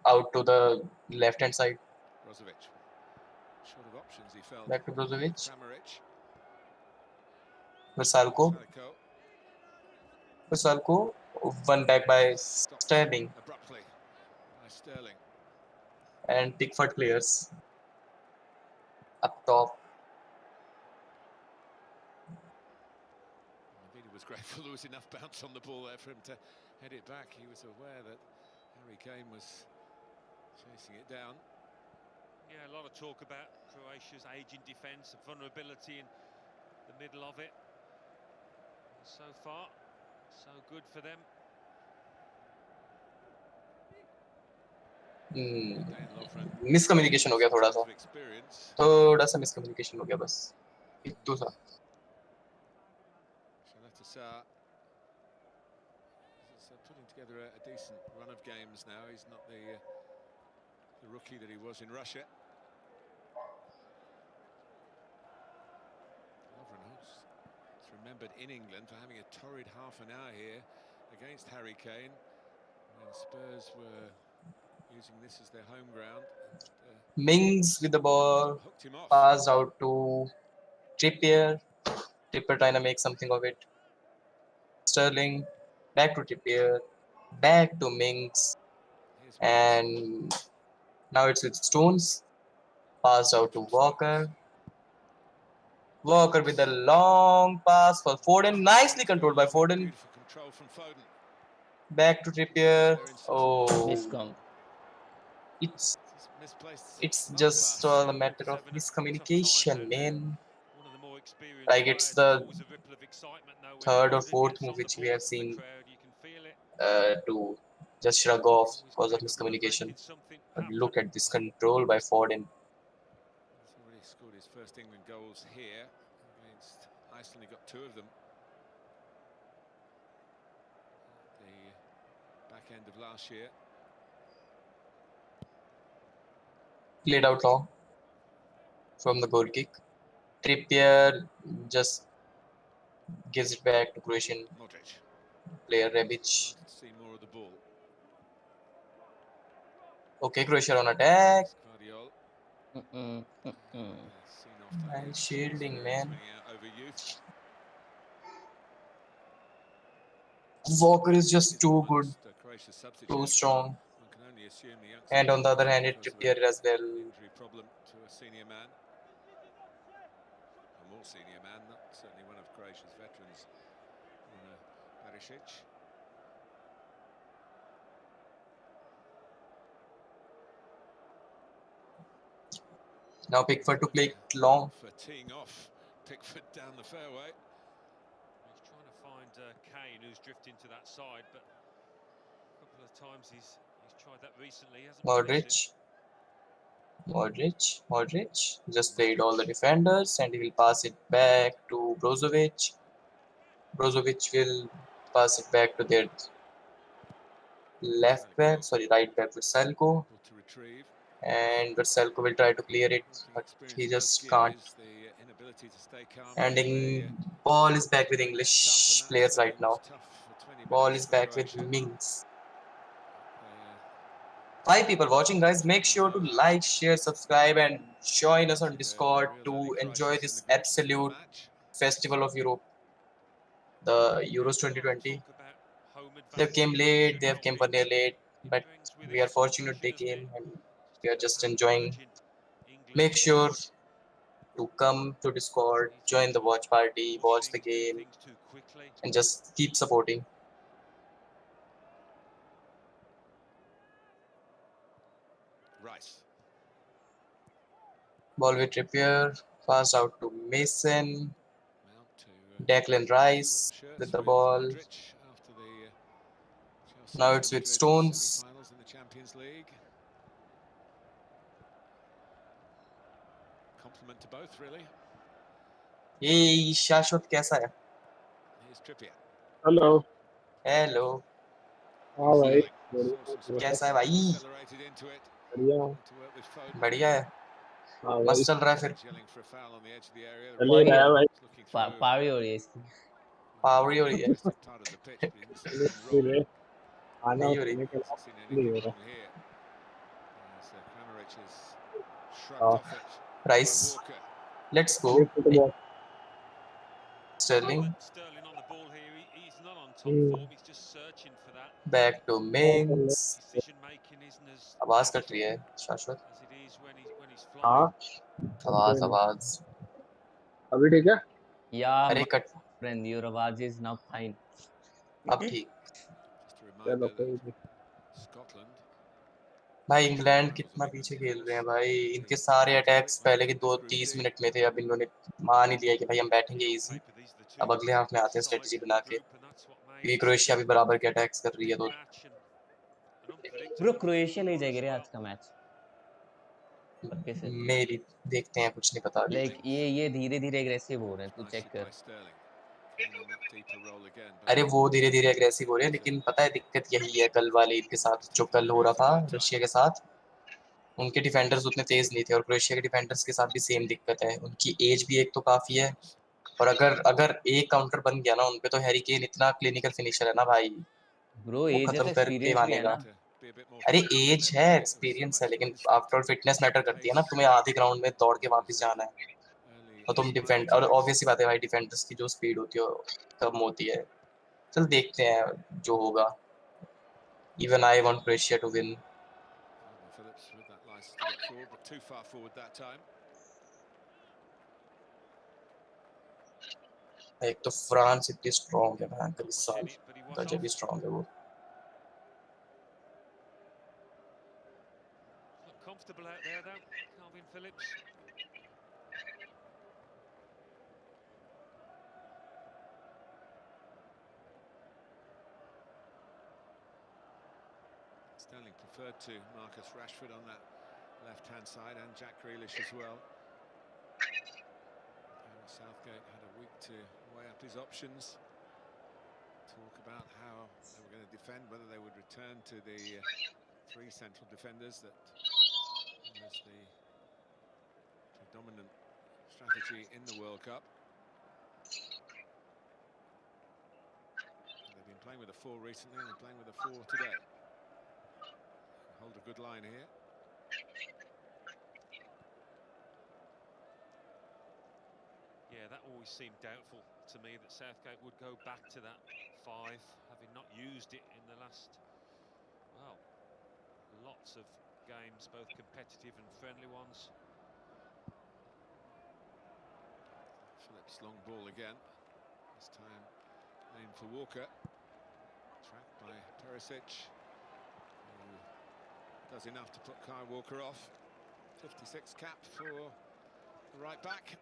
Speaker 1: out to the left hand side.
Speaker 5: Brozovic. Short of options, he felt.
Speaker 1: Back to Brozovic.
Speaker 5: Kramaric.
Speaker 1: Marsalko. One back by Sterling.
Speaker 5: Abruptly by Sterling.
Speaker 1: And Pickford clears. Up top.
Speaker 5: Vida was grateful there was enough bounce on the ball there for him to head it back. He was aware that Harry Kane was chasing it down.
Speaker 4: Yeah, a lot of talk about Croatia's aging defence and vulnerability in the middle of it. So far, so good for them.
Speaker 1: Miscommunication हो गया थोड़ा सा miscommunication हो गया बस इतना सा
Speaker 5: putting together a decent run of games now. He's not the rookie that he was in Russia. It's remembered in England for having a torrid half an hour here against Harry Kane when Spurs were using this as their home ground.
Speaker 1: Mings with the ball, passed out to Trippier trying to make something of it. Sterling, back to Trippier, back to Mings, and now it's with Stones. Passed out to Walker. Walker with a long pass for Foden, nicely controlled by Foden. Back to Trippier. Oh, it's just all a matter of miscommunication, man. Like it's the third or fourth move which we have seen to just shrug off because of miscommunication. But look at this control by Foden.
Speaker 5: He's already scored his first England goals here against Iceland. He got 2 of them. The back end of last year.
Speaker 1: Played out long from the goal kick. Trippier just gives it back to Croatian player Rebic.
Speaker 5: See more of the ball.
Speaker 1: Okay, Croatia on attack. And shielding, man. Walker is just too good, too strong. And on the other hand, it Trippier as well.
Speaker 5: Injury problem to a senior man. A more senior man, not certainly one of Croatia's veterans. Perisic.
Speaker 1: Now Pickford to play long.
Speaker 5: For teeing off, Pickford down the fairway.
Speaker 4: He's trying to find Kane, who's drifting to that side, but a couple of times he's tried that recently.
Speaker 1: Modric just played all the defenders and he will pass it back to Brozovic. Brozovic will pass it back to their right back with Salko. and Verselko will try to clear it, but he just can't. And ball is back with English players right now. Ball is back with Mings. 5 people watching, guys. Make sure to like, share, subscribe, and join us on Discord to enjoy this absolute festival of Europe, the Euros 2020. They came late, they have came 1 year late, but we are fortunate they came and we are just enjoying. Make sure to come to Discord, join the watch party, watch the game, and just keep supporting.
Speaker 5: Rice.
Speaker 1: Ball with Trippier, pass out to Mason. Declan Rice with the ball. Now it's with Stones.
Speaker 5: In the Champions League. Compliment to both, really.
Speaker 1: Hey, शाश्वत कैसा है?
Speaker 5: Here's Trippier.
Speaker 7: Hello.
Speaker 1: Hello.
Speaker 7: All right.
Speaker 1: कैसा है भाई?
Speaker 7: बढ़िया.
Speaker 1: बढ़िया है.
Speaker 7: हाँ भाई.
Speaker 1: मस्त चल रहा है फिर.
Speaker 7: चल ही रहा है भाई.
Speaker 2: पावरी हो रही है इसकी.
Speaker 1: पावरी हो रही है.
Speaker 7: नहीं रे. आना
Speaker 1: नहीं हो रही.
Speaker 7: नहीं हो रहा.
Speaker 1: Rice. Let's go. Sterling.
Speaker 4: On the ball here. He's not on top form. He's just searching for that.
Speaker 1: Back to Mings.
Speaker 4: Decision making isn't as
Speaker 1: आवाज कट रही है शाश्वत.
Speaker 4: as it is when he's
Speaker 7: हाँ.
Speaker 4: flying.
Speaker 1: आवाज.
Speaker 7: अभी ठीक है?
Speaker 2: Yeah,
Speaker 1: अरे कट.
Speaker 2: friend, your आवाज is now fine.
Speaker 1: अब ठीक.
Speaker 7: चलो कोई नहीं.
Speaker 1: भाई इंग्लैंड कितना पीछे खेल रहे हैं भाई. इनके सारे अटैक्स पहले के 2-30 मिनट में थे. अब इन्होंने मान ही लिया कि भाई हम बैठेंगे इजी. अब अगले हाफ में आते हैं स्ट्रेटजी बना के. क्योंकि क्रोएशिया भी बराबर के अटैक्स कर रही है तो
Speaker 2: ब्रो क्रोएशिया ले जाएगी रे आज का मैच.
Speaker 1: मेरी देखते हैं, कुछ नहीं पता अभी.
Speaker 2: लाइक ये धीरे-धीरे एग्रेसिव हो रहे हैं, तू चेक कर.
Speaker 1: अरे वो धीरे धीरे अग्रेसिव हो रहे हैं, लेकिन पता है दिक्कत यही है कल वाले इनके साथ जो कल हो रहा था रशिया के साथ. उनके डिफेंडर्स उतने तेज नहीं थे और क्रोएशिया के डिफेंडर्स के साथ भी सेम दिक्कत है. उनकी एज भी एक तो काफी है और अगर एक काउंटर बन गया ना उनपे तो हैरी केन इतना क्लिनिकल फिनिशर है ना भाई.
Speaker 2: ब्रो
Speaker 1: वो
Speaker 2: एज है
Speaker 1: खत्म
Speaker 2: तो
Speaker 1: करके
Speaker 2: एक्सपीरियंस भी है
Speaker 1: मानेगा.
Speaker 2: ना.
Speaker 1: अरे एज है, एक्सपीरियंस है, लेकिन आफ्टर ऑल फिटनेस मैटर करती है ना. तुम्हें आधे ग्राउंड में दौड़ के वापस जाना है और तुम डिफेंड, और ऑब्वियसली बात है भाई डिफेंडर्स की जो स्पीड होती है कम होती है. चल देखते हैं जो होगा. Even I want Croatia to win. एक तो फ्रांस इतनी स्ट्रांग है ना, इस साल गजब ही स्ट्रांग है वो.
Speaker 4: Comfortable out there though, Calvin Phillips.
Speaker 5: Sterling preferred to Marcus Rashford on that left-hand side and Jack Grealish as well. And Southgate had a week to weigh up his options. Talk about how they were going to defend, whether they would return to the 3 central defenders that was the predominant strategy in the World Cup. They've been playing with a 4 recently and they're playing with a 4 today. Hold a good line here.
Speaker 4: Yeah, that always seemed doubtful to me that Southgate would go back to that 5, having not used it in the last, well, lots of games, both competitive and friendly ones.
Speaker 5: Phillips long ball again. This time aimed for Walker. Tracked by Perisic, who does enough to put Kyle Walker off. 56 cap for the right back.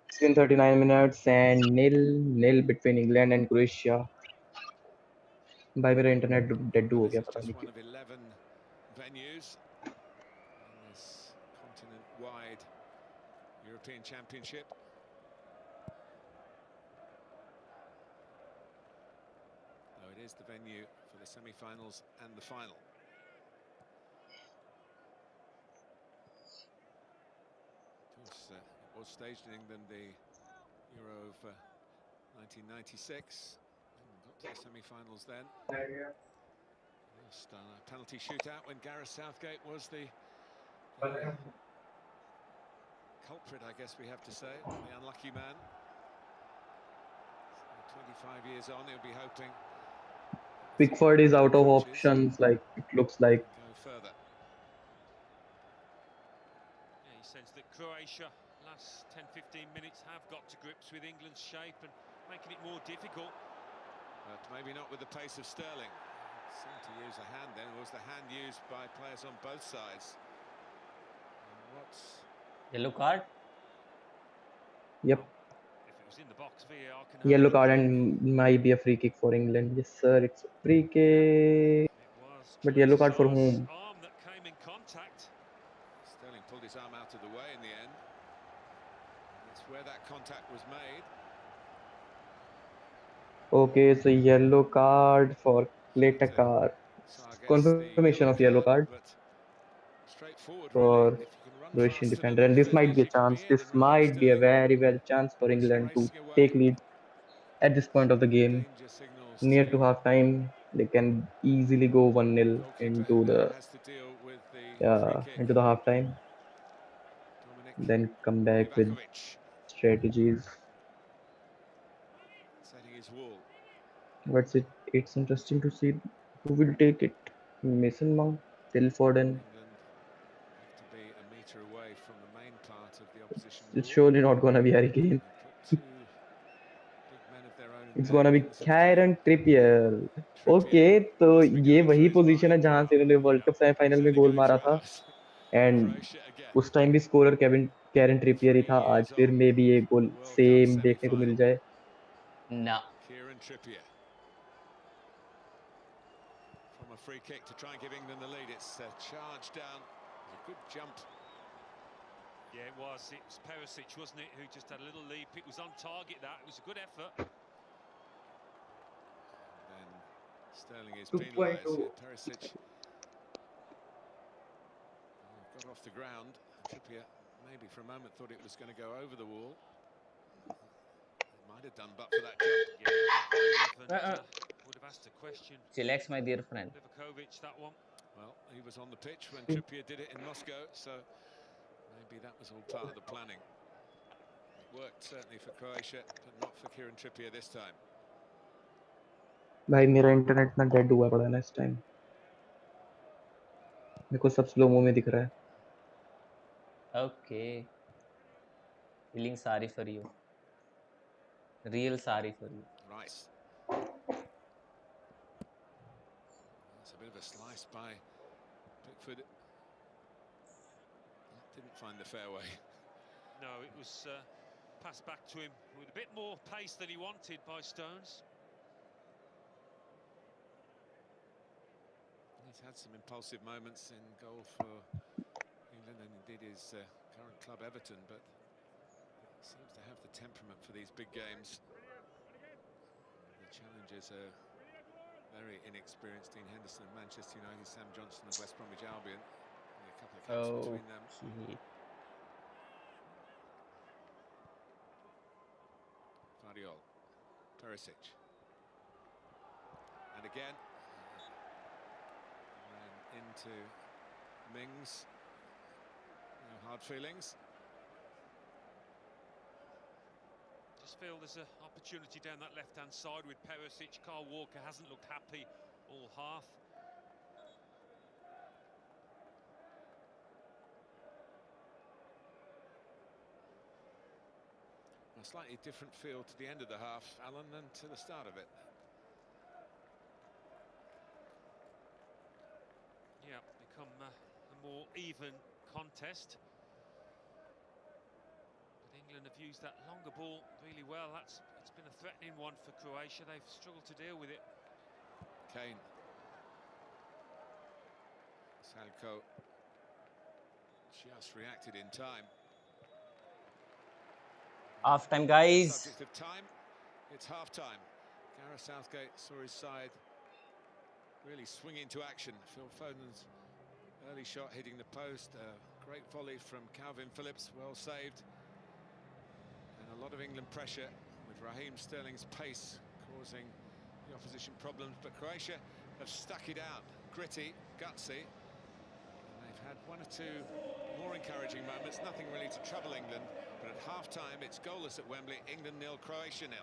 Speaker 1: It's been 39 minutes and 0-0 between England and Croatia. भाई मेरा internet dead हो गया पता नहीं क्यों.
Speaker 5: One of 11 venues in this continent-wide European Championship. is the venue for the semi-finals and the final. Of course, it was staged in England, the Euro of 1996. Got to the semi-finals then. Lost on a penalty shootout when Gareth Southgate was the culprit, I guess we have to say, the unlucky man. So 25 years on, he'll be hoping.
Speaker 8: Pickford is out of options, like it looks like.
Speaker 5: Go further.
Speaker 4: Yeah, he says that Croatia, last 10-15 minutes, have got to grips with England's shape and making it more difficult.
Speaker 5: But maybe not with the pace of Sterling. Seemed to use a hand then. It was the hand used by players on both sides. And what's...
Speaker 2: Yellow card?
Speaker 8: Yep.
Speaker 4: If it was in the box, VAR can
Speaker 8: Yellow
Speaker 4: have a
Speaker 8: card
Speaker 4: look.
Speaker 8: and might be a free kick for England. Yes, sir. It's a free kick.
Speaker 4: It was
Speaker 8: But yellow card for
Speaker 4: Trezeguet's
Speaker 8: whom?
Speaker 4: arm that came in contact.
Speaker 5: Sterling pulled his arm out of the way in the end. That's where that contact was made.
Speaker 8: Okay, so yellow card for Cletakar. Confirmation of yellow card
Speaker 5: Straightforward, really.
Speaker 8: for
Speaker 5: If you can run
Speaker 8: Croatian
Speaker 5: faster than
Speaker 8: defender,
Speaker 5: the
Speaker 8: and this might
Speaker 5: defenders,
Speaker 8: be a
Speaker 5: you can be
Speaker 8: chance.
Speaker 5: in.
Speaker 8: This
Speaker 5: And Raheem
Speaker 8: might be a
Speaker 5: Sterling
Speaker 8: very well chance for
Speaker 5: was
Speaker 8: England to
Speaker 5: racing away.
Speaker 8: take lead at this point of the game.
Speaker 5: Danger signals
Speaker 8: Near to
Speaker 5: to
Speaker 8: half time, they can easily go 1-0
Speaker 5: goalkeeper, who now has to deal with the free kick.
Speaker 8: into the half time.
Speaker 5: Dominic
Speaker 8: Then come back with
Speaker 5: Livakovic
Speaker 8: strategies.
Speaker 5: setting his wall.
Speaker 8: What's it? It's interesting to see who will take it. Mason Mount, Phil Foden.
Speaker 5: England have to be a metre away from the main part of the opposition
Speaker 8: It's
Speaker 5: wall.
Speaker 8: surely not gonna be Harry Kane.
Speaker 5: They put two big men of their own in
Speaker 8: It's
Speaker 5: there.
Speaker 8: gonna be
Speaker 5: This
Speaker 8: Kieran Trippier. Okay, तो ये वही position है जहां से इन्होंने world cup semifinal में गोल मारा था एंड उस टाइम भी स्कोरर कैरन ट्रिपियर ही था. आज फिर मे बी ये गोल सेम देखने को मिल जाए.
Speaker 2: No.
Speaker 5: Kieran Trippier from a free kick to try and give England the lead. It's a charge down. It's a good jump.
Speaker 4: Yeah, it was. It was Perisic, wasn't it, who just had a little leap. It was on target, that. It was a good effort.
Speaker 5: Then Sterling is penalised. Perisic got off the ground. Trippier maybe for a moment thought it was going to go over the wall. It might have done, but for that jump.
Speaker 4: Yeah, would have asked a question.
Speaker 2: Chillax, my dear friend.
Speaker 4: Livakovic, that one.
Speaker 5: Well, he was on the pitch when Trippier did it in Moscow, so maybe that was all part of the planning. It worked certainly for Croatia, but not for Kieran Trippier this time.
Speaker 8: भाई मेरा internet ना dead हुआ पड़ा है ना इस time. मेरे को सब स्लो मो में दिख रहा है.
Speaker 2: Okay. Feeling sorry for you. Real sorry for you.
Speaker 5: Right. That's a bit of a slice by Pickford. Didn't find the fairway.
Speaker 4: No, it was passed back to him with a bit more pace than he wanted by Stones.
Speaker 5: He's had some impulsive moments in goal for England and indeed his current club Everton, but seems to have the temperament for these big games. The challengers are very inexperienced. Dean Henderson of Manchester United, Sam Johnson of West Bromwich Albion. A couple of caps between them. Guardiola, Perisic, and again ran into Mings. No hard feelings.
Speaker 4: Just feel there's an opportunity down that left-hand side with Perisic. Kyle Walker hasn't looked happy all half.
Speaker 5: A slightly different feel to the end of the half, Alan, than to the start of it.
Speaker 4: Yeah, become a more even contest. But England have used that longer ball really well. It's been a threatening one for Croatia. They've struggled to deal with it.
Speaker 5: Kane. Salko just reacted in time.
Speaker 2: Half time, guys.
Speaker 5: Subject of time, it's half time. Gareth Southgate saw his side really swinging to action. Phil Foden's early shot hitting the post, great volley from Calvin Phillips, well saved. And a lot of England pressure with Raheem Sterling's pace causing the opposition problems, but Croatia have stuck it out, gritty, gutsy. And they've had one or two more encouraging moments, nothing really to trouble England, but at half-time it's goalless at Wembley, England 0, Croatia 0.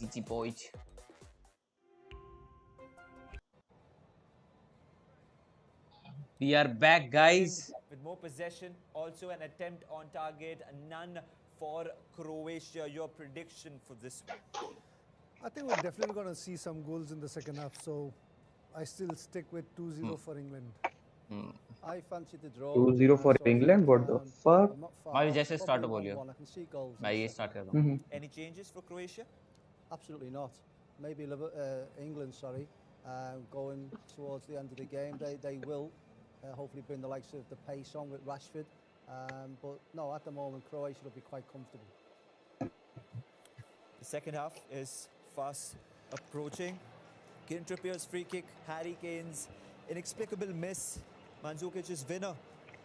Speaker 2: GG boys. We are back, guys.
Speaker 3: With more possession, also an attempt on target, none for Croatia. Your prediction for this one?
Speaker 9: I think we're definitely going to see some goals in the second half, so I still stick with 2-0 for England.
Speaker 10: I fancy the draw.
Speaker 8: 2-0 for
Speaker 10: so I
Speaker 8: England?
Speaker 10: think,
Speaker 8: What the fuck?
Speaker 10: I'm not far
Speaker 2: मैं
Speaker 10: off.
Speaker 2: जैसे start
Speaker 10: Probably
Speaker 2: बोलियो.
Speaker 10: 1-1. I can see goals in
Speaker 2: मैं
Speaker 10: the
Speaker 2: ये
Speaker 10: second
Speaker 2: start
Speaker 10: half.
Speaker 2: करता हूँ.
Speaker 3: Any changes for Croatia?
Speaker 10: Absolutely not. Maybe England, sorry, going towards the end of the game, they will hopefully bring the likes of the pace on with Rashford. But no, at the moment, Croatia will be quite comfortable.
Speaker 3: The second half is fast approaching. Kieran Trippier's free kick, Harry Kane's inexplicable miss. Mandzukic's winner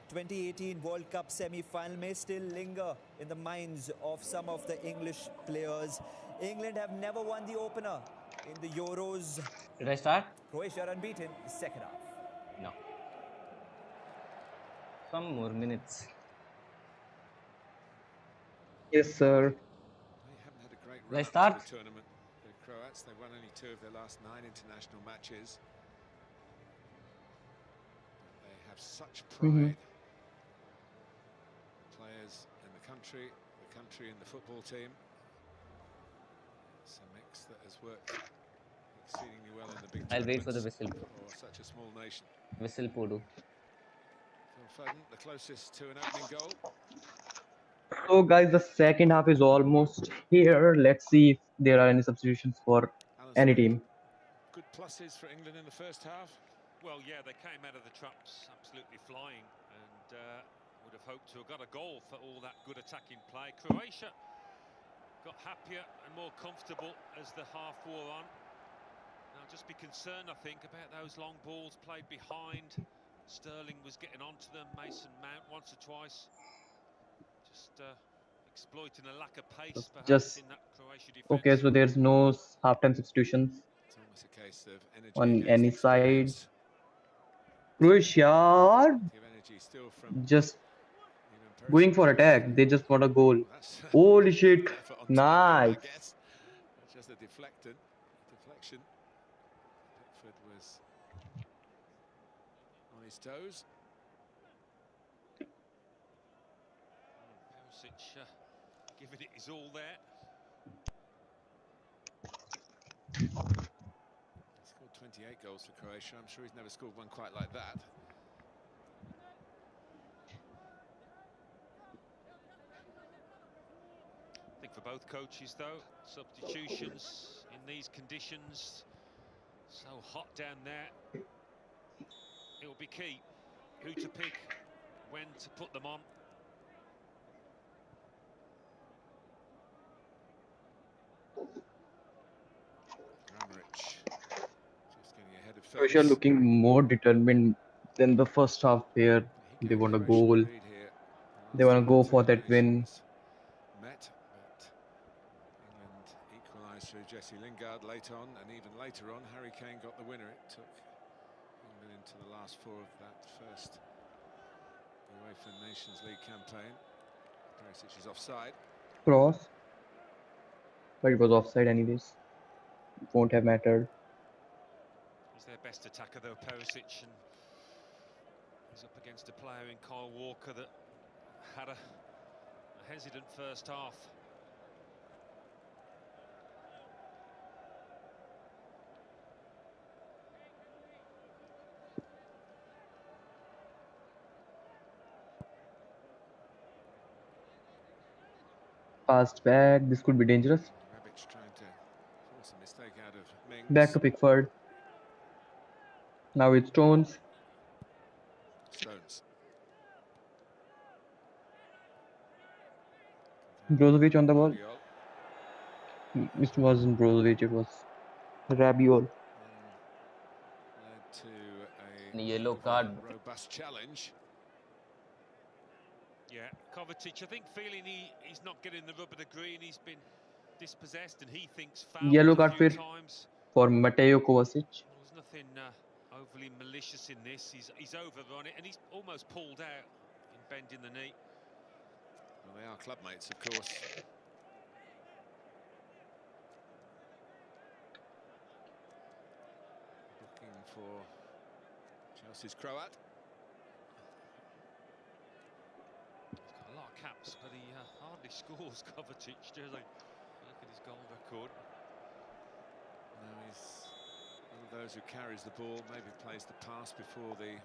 Speaker 3: 2018 World Cup semi-final may still linger in the minds of some of the English players. England have never won the opener in the Euros.
Speaker 2: Should I start?
Speaker 3: Croatia are unbeaten the second half.
Speaker 2: No. Some more minutes.
Speaker 8: Yes, sir.
Speaker 5: They haven't had a great run
Speaker 2: Let's
Speaker 5: up
Speaker 2: start.
Speaker 5: to the tournament. The Croats, they've won only 2 of their last 9 international matches. They have such pride. Players in the country in the football team. It's a mix that has worked exceedingly well in the big
Speaker 2: I'll wait for the
Speaker 5: tournaments
Speaker 2: whistle.
Speaker 5: for such a small nation.
Speaker 2: Whistle podu.
Speaker 5: Phil Foden, the closest to an opening goal.
Speaker 8: So, guys, the second half is almost here. Let's see if there are any substitutions for any team.
Speaker 5: Good pluses for England in the first half.
Speaker 4: Well, yeah, they came out of the traps absolutely flying, and would have hoped to have got a goal for all that good attacking play. Croatia got happier and more comfortable as the half wore on. Now, just be concerned, I think, about those long balls played behind. Sterling was getting onto them, Mason Mount once or twice. Just exploiting a lack of pace, perhaps, in that Croatia defence.
Speaker 8: Okay, so there's no halftime substitutions
Speaker 5: It's almost a case of energy
Speaker 8: on
Speaker 5: against
Speaker 8: any side.
Speaker 5: experience.
Speaker 8: Croatia
Speaker 5: Energy still from
Speaker 8: just going for attack. They just got a goal. Holy shit! Nice.
Speaker 5: Just a deflection. Pickford was on his toes.
Speaker 4: Perisic giving it his all there.
Speaker 5: He scored 28 goals for Croatia. I'm sure he's never scored one quite like that.
Speaker 4: I think for both coaches, though, substitutions in these conditions, so hot down there, it will be key. Who to pick, when to put them on.
Speaker 5: Just getting ahead of things.
Speaker 8: Croatia looking more determined than the first half there. They want a goal. They want to go for that win.
Speaker 5: Met, but England equalised through Jesse Lingard late on, and even later on, Harry Kane got the winner. It took England into the last 4 of that first UEFA Nations League campaign. Perisic is offside.
Speaker 8: Cross. But it was offside anyways. It won't have mattered.
Speaker 4: He's their best attacker, though, Perisic, and he's up against a player in Kyle Walker that had a hesitant first half.
Speaker 8: Passed back. This could be dangerous.
Speaker 5: Rebic trying to force a mistake out of Mings.
Speaker 8: Back to Pickford. Now it's Stones. Brozovic on the ball. It wasn't Brozovic, it was Rabiot.
Speaker 5: Led to a
Speaker 2: Yellow card.
Speaker 5: robust challenge.
Speaker 4: Yeah, Kovacic, I think, feeling he's not getting the rub of the green. He's been dispossessed, and he thinks fouled
Speaker 8: Yellow
Speaker 4: a
Speaker 8: card
Speaker 4: few
Speaker 8: for
Speaker 4: times.
Speaker 8: Mateo Kovacic.
Speaker 4: There's nothing overly malicious in this. He's overrun it, and he's almost pulled out in bending the knee.
Speaker 5: Well, they are club mates, of course. for Chelsea's Croat.
Speaker 4: He's got a lot of caps, but he hardly scores, Kovacic, does he? Look at his goal record.
Speaker 5: No, he's one of those who carries the ball, maybe plays the pass before the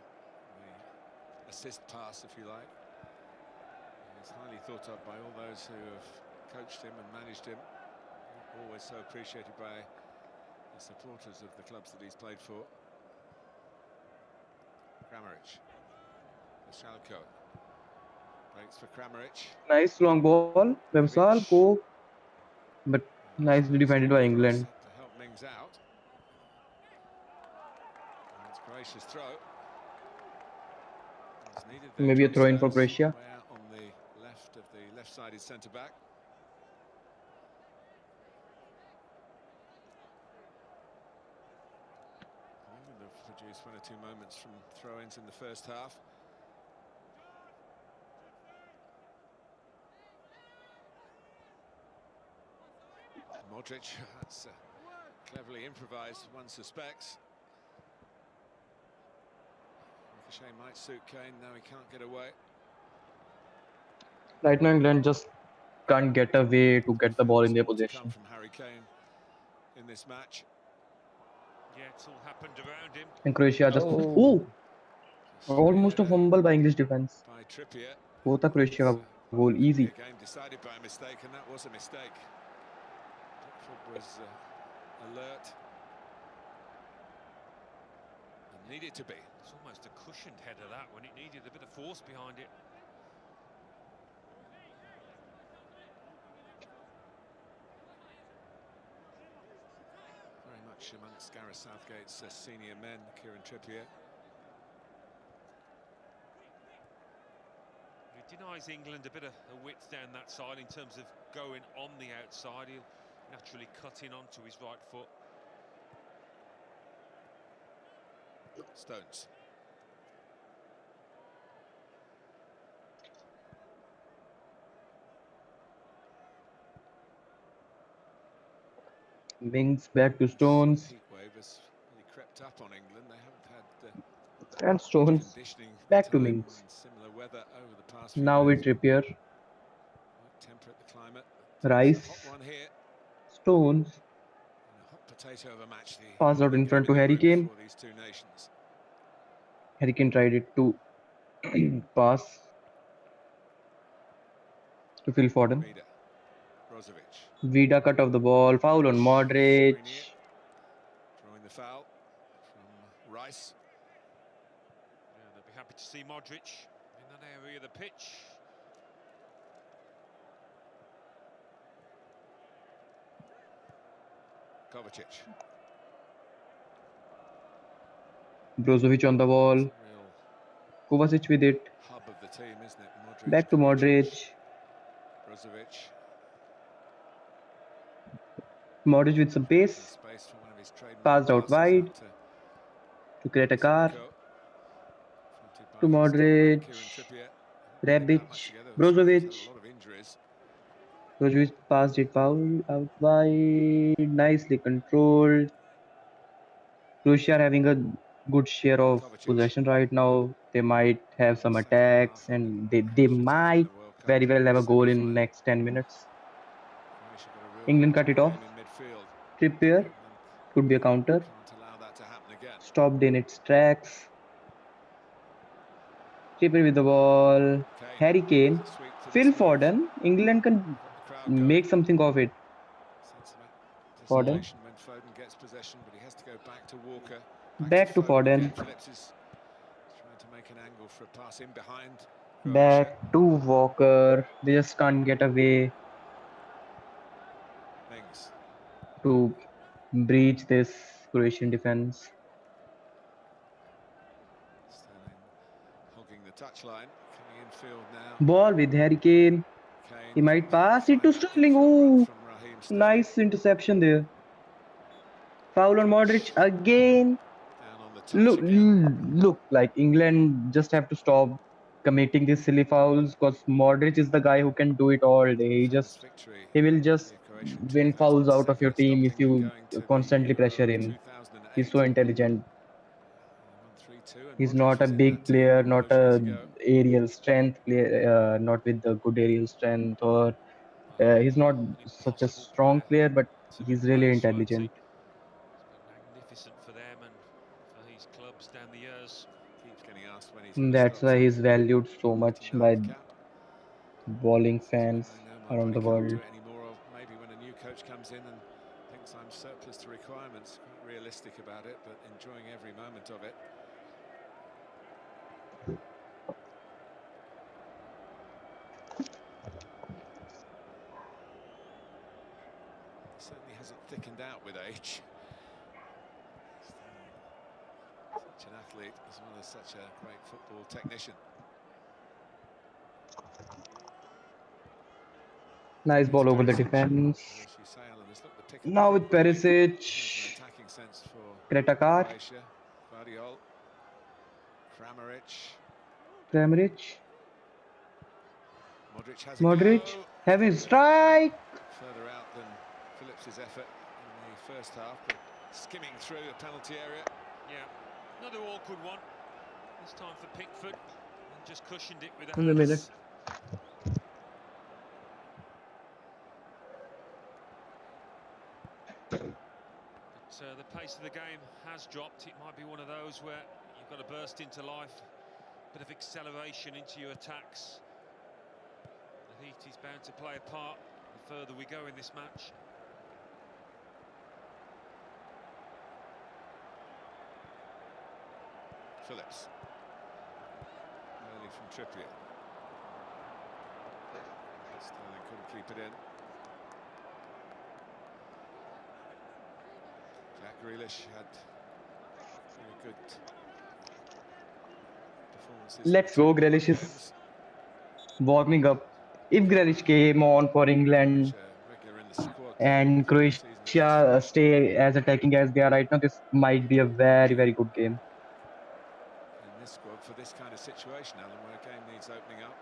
Speaker 5: assist pass, if you like. He's highly thought of by all those who have coached him and managed him. Always so appreciated by the supporters of the clubs that he's played for. Kramaric. Schalke. Breaks for Kramaric.
Speaker 8: Nice long ball. Wemsal go, but nicely defended by England.
Speaker 5: To help Mings out. And it's Croatia's throw.
Speaker 8: Maybe a throw in for Croatia.
Speaker 5: On the left of the left-sided centre back. England have produced one or two moments from throw-ins in the first half. Modric, that's cleverly improvised, one suspects. Ricochet might suit Kane, now he can't get away.
Speaker 8: Right now England just can't get a way to get the ball in their possession.
Speaker 5: From Harry Kane in this match.
Speaker 4: Yeah, it's all happened around him.
Speaker 8: And Croatia just almost a fumble by English defense.
Speaker 5: By Trippier.
Speaker 8: Both are Croatia goal easy.
Speaker 5: A game decided by a mistake, and that was a mistake. Pickford was alert and needed to be.
Speaker 4: It's almost a cushioned header, that, when it needed a bit of force behind it.
Speaker 5: Very much amongst Gareth Southgate's senior men, Kieran Trippier.
Speaker 4: It denies England a bit of a width down that side in terms of going on the outside. He'll naturally cut in onto his right foot.
Speaker 5: Stones.
Speaker 8: Mings back to Stones.
Speaker 5: Heat wave has really crept up on England. They haven't had
Speaker 8: and Stones back to Mings.
Speaker 5: Similar weather over the past few
Speaker 8: Now
Speaker 5: days.
Speaker 8: with Trippier.
Speaker 5: Temperate the climate.
Speaker 8: Rice.
Speaker 5: Hot one here.
Speaker 8: Stones.
Speaker 5: Hot potato of a match.
Speaker 8: Passed out in front to Harry Kane.
Speaker 5: These two nations.
Speaker 8: Harry Kane tried it to pass to Phil Foden. Vida cut off the ball. Foul on Modric.
Speaker 5: Throwing the foul from Rice.
Speaker 4: Yeah, they'll be happy to see Modric in that area of the pitch.
Speaker 5: Kovacic.
Speaker 8: Brozovic on the ball. Kovacic with it.
Speaker 5: Hub of the team, isn't it? Modric,
Speaker 8: back to Modric.
Speaker 5: Brozovic.
Speaker 8: Modric with some pace. Passed out wide to create a car. To Modric. Rebic. Brozovic. Brozovic passed it foul out wide. Nicely controlled. Croatia are having a good share of possession right now. They might have some attacks and they might very well have a goal in next 10 minutes. England cut it off. Trippier could be a counter. Stopped in its tracks. Trippier with the ball. Harry Kane. Phil Foden. England can make something of it. Foden. Back to Foden. Back to Walker. They just can't get away to breach this Croatian defense. Ball with Harry Kane. He might pass it to Sterling. Oh, nice interception there. Foul on Modric again. Look, like England just have to stop committing these silly fouls because Modric is the guy who can do it all day. He will just win fouls out of your team if you constantly pressure him. He's so intelligent. He's not a big player, not a aerial strength player, not with the good aerial strength, or he's not such a strong player, but he's really intelligent.
Speaker 4: Magnificent for them and for his clubs down the years.
Speaker 5: Keeps getting asked when he's
Speaker 8: That's why he's valued so much by bowling fans around the world.
Speaker 5: Anymore, maybe when a new coach comes in and thinks I'm surplus to requirements, quite realistic about it, but enjoying every moment of it. Certainly hasn't thickened out with age. Such an athlete as well as such a great football technician.
Speaker 8: Nice ball over the defense. Now with Perisic, Kretakar, Kramaric, Modric, having strike.
Speaker 5: Further out than Phillips's effort in the first half, but skimming through the penalty area.
Speaker 4: Yeah, another awkward one. This time for Pickford, and just cushioned it with the
Speaker 8: In the
Speaker 4: hands. But the pace of the game has dropped. It might be one of those where you've got to burst into life, a bit of acceleration into your attacks. The heat is bound to play a part the further we go in this match.
Speaker 5: Phillips. Early from Trippier. Sterling couldn't keep it in. Jack Grealish had very good performances.
Speaker 8: Let's go, Grealish is warming up. If Grealish came on for England and Croatia stay as attacking as they are right now, this might be a very, very good game.
Speaker 5: In this squad for this kind of situation, Alan, where a game needs opening up.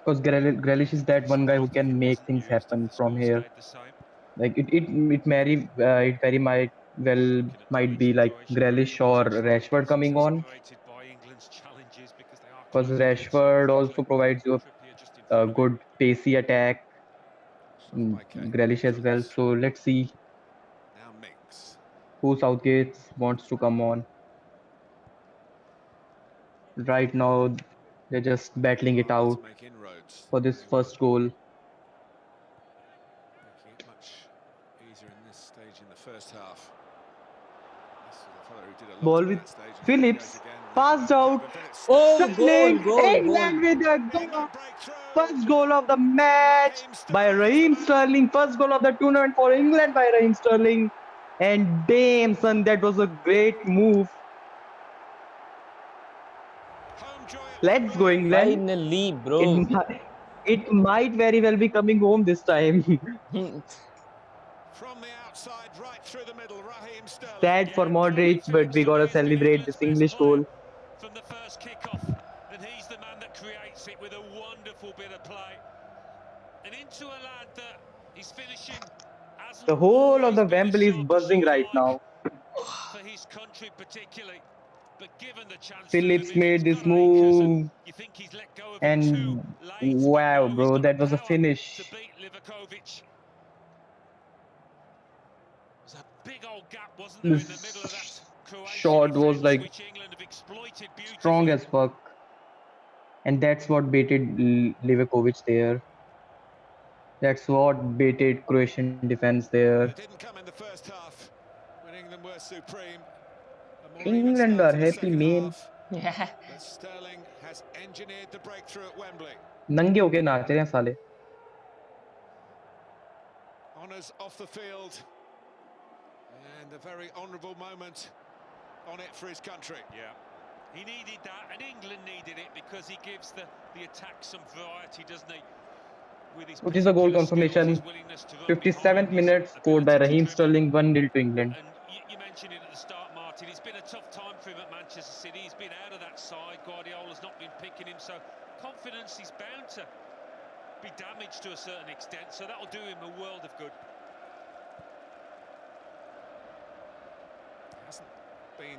Speaker 8: Because Grealish is that one guy who can make things happen from here. Like it very might be like Grealish or Rashford coming on. Because Rashford also provides you a good pacey attack. Grealish as well. So let's see who Southgate wants to come on. Right now, they're just battling it out for this first goal.
Speaker 5: Making it much easier in this stage in the first half.
Speaker 8: Ball with Phillips, passed out.
Speaker 1: Oh, goal.
Speaker 8: England with a goal. First goal of the match by Raheem Sterling. First goal of the tournament for England by Raheem Sterling. And damn, son, that was a great move. Let's go, England.
Speaker 2: Finally, bro.
Speaker 8: It might very well be coming home this time.
Speaker 5: From the outside, right through the middle, Raheem Sterling.
Speaker 8: Sad for Modric, but we gotta celebrate this English goal.
Speaker 4: From the first kickoff, and he's the man that creates it with a wonderful bit of play. And into a lad that is finishing.
Speaker 8: The whole of the Wembley is buzzing right now.
Speaker 4: For his country particularly. But given the chance
Speaker 8: Phillips made this move, and wow, bro, that was a finish. This shot was like strong as fuck, and that's what baited Livakovic there. That's what baited Croatian defense there.
Speaker 5: It didn't come in the first half when England were supreme.
Speaker 8: England are happy, man.
Speaker 5: But Sterling has engineered the breakthrough at Wembley.
Speaker 8: नंगे होके नाच रहे हैं साले.
Speaker 5: Honours off the field, and a very honourable moment on it for his country.
Speaker 4: Yeah, he needed that, and England needed it because he gives the attack some variety, doesn't he?
Speaker 8: Which is a goal confirmation. 57th minute, scored by Raheem Sterling, 1-0 to England.
Speaker 4: And you mentioned it at the start, Martin. It's been a tough time for him at Manchester City. He's been out of that side. Guardiola's not been picking him, so confidence is bound to be damaged to a certain extent. So that'll do him a world of good.
Speaker 5: Hasn't been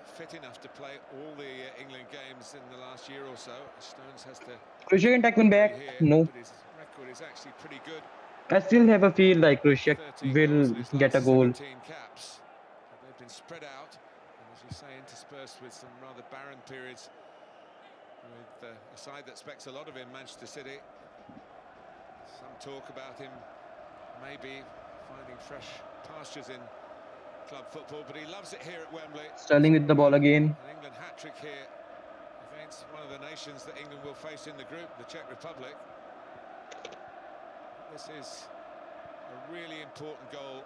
Speaker 5: fit enough to play all the England games in the last year or so. Stones has to
Speaker 8: Croatia can take one back.
Speaker 5: here,
Speaker 8: No.
Speaker 5: but his record is actually pretty good.
Speaker 8: I still have a feel like Croatia
Speaker 5: 13
Speaker 8: will
Speaker 5: goals in his
Speaker 8: get a
Speaker 5: last
Speaker 8: goal.
Speaker 5: 17 caps. But they've been spread out, and as you say, interspersed with some rather barren periods with a side that expects a lot of him, Manchester City. Some talk about him maybe finding fresh pastures in club football, but he loves it here at Wembley.
Speaker 8: Sterling with the ball again.
Speaker 5: An England hat-trick here against one of the nations that England will face in the group, the Czech Republic. This is a really important goal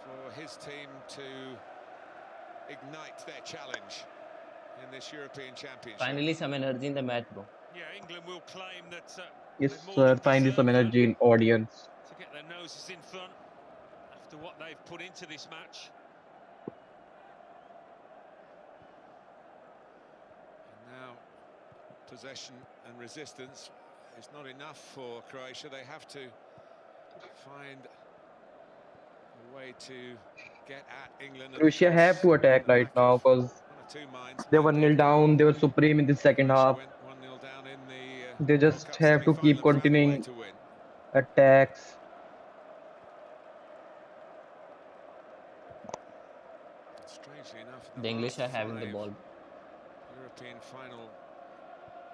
Speaker 5: for his team to ignite their challenge in this European Championship.
Speaker 2: Finally, some energy in the match, bro.
Speaker 4: Yeah, England will claim that
Speaker 8: Yes, sir. Finally, some energy in audience.
Speaker 4: to get their noses in front after what they've put into this match.
Speaker 5: And now, possession and resistance is not enough for Croatia. They have to find a way to get at England.
Speaker 8: Croatia have to attack right now because they were 1-0 down. They were supreme in the second half. They just have to keep continuing attacks.
Speaker 5: Strangely enough,
Speaker 2: The English are having the ball.
Speaker 5: European final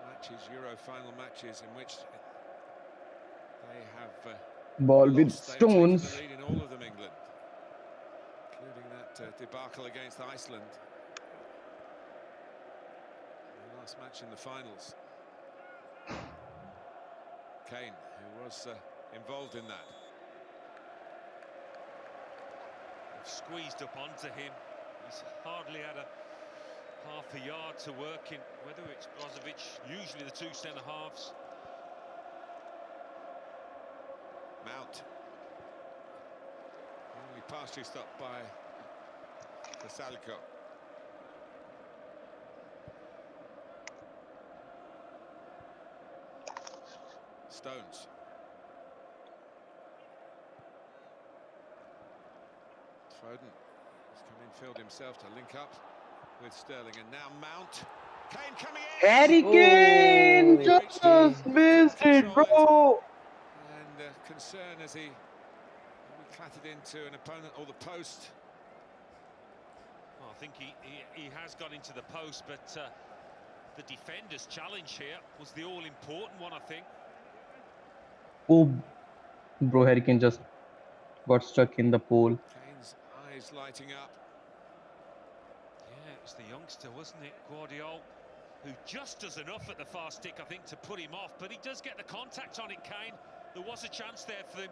Speaker 5: matches, Euro final matches in which they have
Speaker 8: Ball with
Speaker 5: lost. They've taken
Speaker 8: Stones.
Speaker 5: the lead in all of them, England, including that debacle against Iceland. The last match in the finals. Kane, who was involved in that.
Speaker 4: They've squeezed up onto him. He's hardly had half a yard to work in, whether it's Brozovic, usually the two centre-halves.
Speaker 5: Mount. Only partially stopped by Kasalko. Stones. Foden has come in field himself to link up with Sterling, and now Mount. Kane coming in.
Speaker 8: Harry Kane just missed it, bro.
Speaker 5: And concern as he clattered into an opponent or the post.
Speaker 4: Well, I think he has got into the post, but the defender's challenge here was the all-important one, I think.
Speaker 8: Oh, bro, Harry Kane just got stuck in the pole.
Speaker 5: Kane's eyes lighting up.
Speaker 4: Yeah, it was the youngster, wasn't it, Guardiola, who just does enough at the far stick, I think, to put him off. But he does get the contact on it, Kane. There was a chance there for him.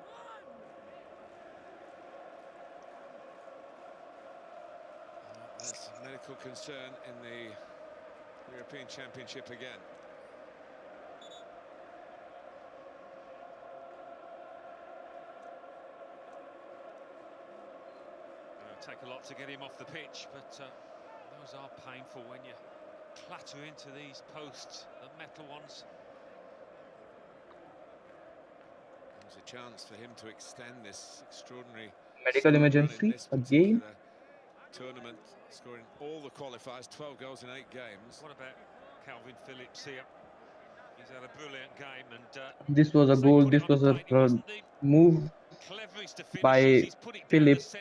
Speaker 5: There's medical concern in the European Championship again.
Speaker 4: It'll take a lot to get him off the pitch, but those are painful when you clatter into these posts, the metal ones.
Speaker 5: There's a chance for him to extend this extraordinary
Speaker 8: Medical emergency again.
Speaker 5: Tournament, scoring all the qualifiers, 12 goals in 8 games.
Speaker 4: What about Calvin Phillips here? He's had a brilliant game, and
Speaker 8: This was a goal. This was a move by Phillips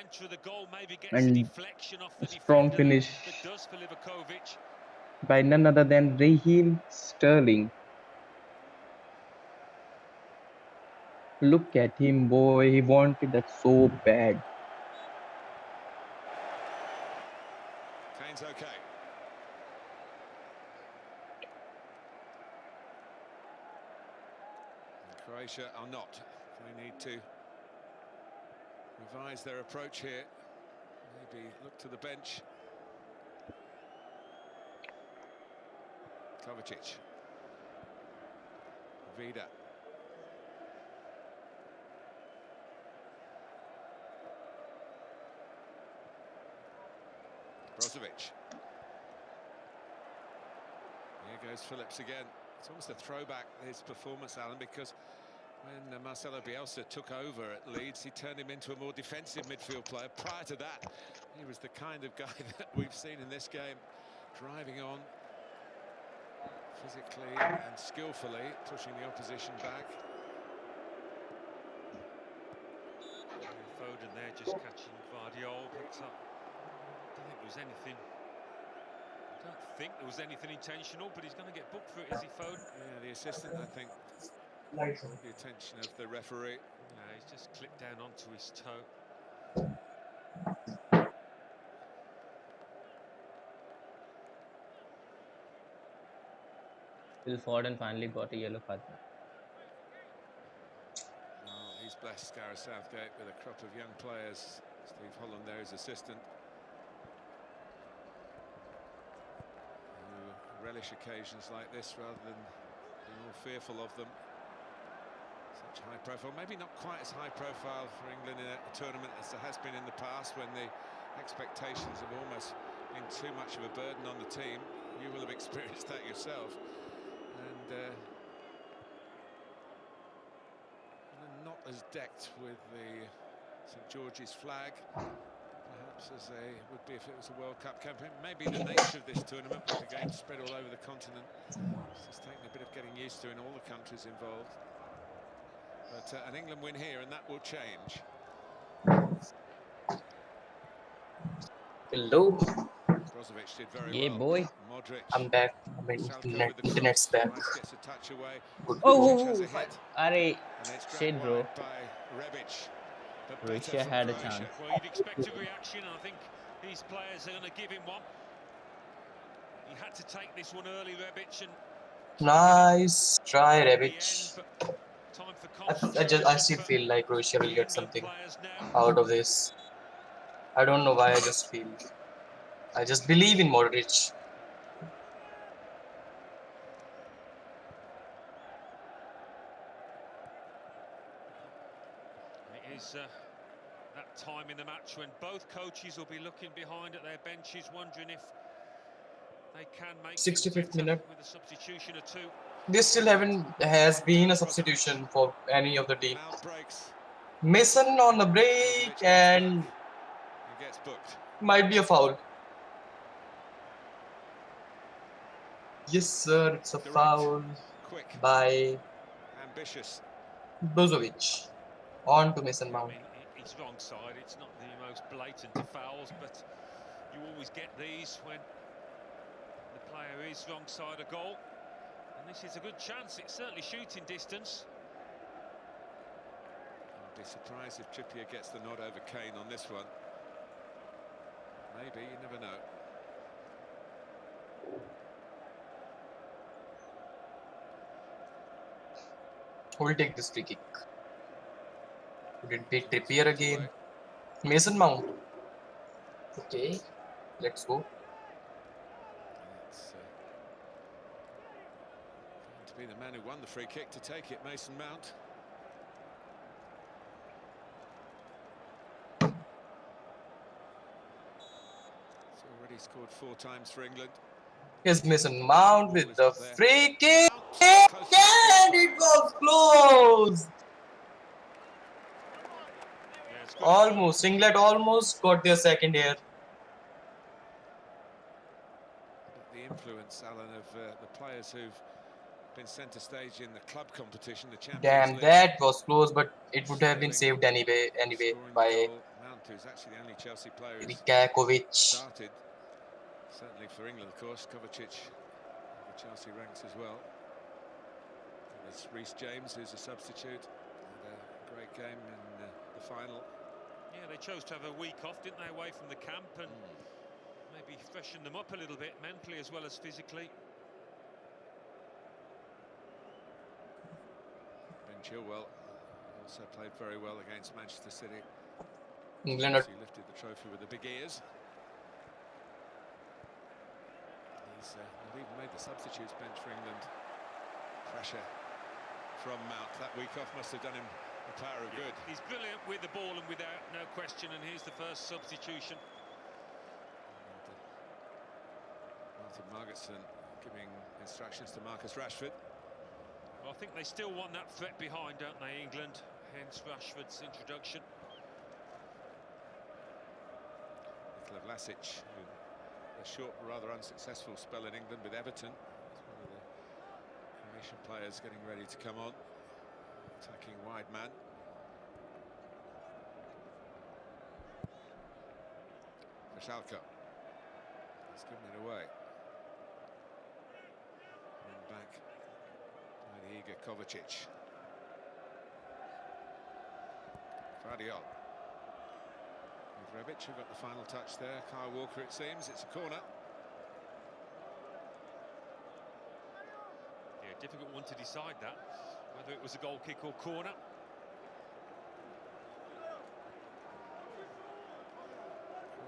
Speaker 8: and a strong finish by none other than Raheem Sterling. Look at him, boy. He wanted that so bad.
Speaker 5: Kane's okay. And Croatia are not. They need to revise their approach here. Maybe look to the bench. Kovacic. Vida. Brozovic. Here goes Phillips again. It's almost a throwback, his performance, Alan, because when Marcelo Bielsa took over at Leeds, he turned him into a more defensive midfield player. Prior to that, He was the kind of guy that we've seen in this game, driving on physically and skillfully, pushing the opposition back.
Speaker 4: Foden there just catching Guardiola, picked up. I don't think there was anything intentional, but he's going to get booked for it, is he, Foden?
Speaker 5: Yeah, the assistant, I think, called the attention of the referee.
Speaker 4: Yeah, he's just clipped down onto his toe.
Speaker 2: Phil Foden finally got a yellow card.
Speaker 5: Well, he's blessed Gareth Southgate with a crop of young players. Steve Holland there, his assistant, who relish occasions like this rather than being all fearful of them. Such high profile, maybe not quite as high profile for England in a tournament as there has been in the past, when the expectations have almost been too much of a burden on the team. You will have experienced that yourself. And not as decked with the St George's flag, perhaps, as they would be if it was a World Cup campaign. Maybe the nature of this tournament, with the games spread all over the continent, it's just taking a bit of getting used to in all the countries involved. But an England win here, and that will change.
Speaker 1: Hello.
Speaker 5: Brozovic did very
Speaker 2: Yeah,
Speaker 5: well.
Speaker 2: boy.
Speaker 5: Modric.
Speaker 1: I'm back. My internet's back.
Speaker 5: Rice gets a touch away.
Speaker 1: Good.
Speaker 2: Oh, Are shit, bro.
Speaker 5: By Rebic. But
Speaker 2: Croatia had a chance.
Speaker 4: Well, you'd expect a reaction, and I think these players are going to give him one. He had to take this one early, Rebic, and
Speaker 1: Nice try, Rebic.
Speaker 4: time for
Speaker 1: I still feel like Croatia will get something out of this. I don't know why, I just believe in Modric.
Speaker 4: It is that time in the match when both coaches will be looking behind at their benches, wondering if they can make
Speaker 1: 65th minute.
Speaker 4: with a substitution or two.
Speaker 1: There still has been a substitution for any of the team. Mason on the break, and
Speaker 5: gets booked.
Speaker 1: Might be a foul. Yes, sir, it's a foul by Brozovic. On to Mason Mount.
Speaker 4: I mean, it's wrong side. It's not the most blatant of fouls, but you always get these when the player is wrong side of goal. And this is a good chance. It's certainly shooting distance.
Speaker 5: I'd be surprised if Trippier gets the nod over Kane on this one. Maybe, you never know.
Speaker 1: Who will take this free kick? Would it be Trippier again? Mason Mount. Okay, let's go.
Speaker 5: It's going to be the man who won the free kick to take it, Mason Mount. He's already scored 4 times for England.
Speaker 1: Here's Mason Mount with the free kick, and it was close. Almost, England almost got their second here.
Speaker 5: The influence, Alan, of the players who've been centre stage in the club competition, the Champions
Speaker 1: Damn,
Speaker 5: League.
Speaker 1: that was close, but it would have been saved anyway by
Speaker 5: Mount, who's actually the only Chelsea player who's
Speaker 1: Rikakovic.
Speaker 5: started. Certainly for England, of course. Kovacic, the Chelsea ranks as well. And there's Reece James, who's a substitute. Had a great game in the final.
Speaker 4: Yeah, they chose to have a week off, didn't they, away from the camp, and maybe freshen them up a little bit mentally as well as physically.
Speaker 5: Ben Chilwell also played very well against Manchester City.
Speaker 1: England
Speaker 5: Chelsea lifted the trophy with the big ears. He's not even made the substitutes bench for England. Pressure from Mount. That week off must have done him a power of good.
Speaker 4: He's brilliant with the ball and without, no question, and here's the first substitution.
Speaker 5: Martin Margetson giving instructions to Marcus Rashford.
Speaker 4: Well, I think they still want that threat behind, don't they, England? Hence Rashford's introduction.
Speaker 5: Vlasic, a short, rather unsuccessful spell in England with Everton. It's one of the Croatian players getting ready to come on, attacking wide man. Schalke. He's given it away. And back by the eager Kovacic. Vardiol. With Rebic, who got the final touch there. Kyle Walker, it seems. It's a corner.
Speaker 4: Yeah, difficult one to decide that, whether it was a goal kick or corner.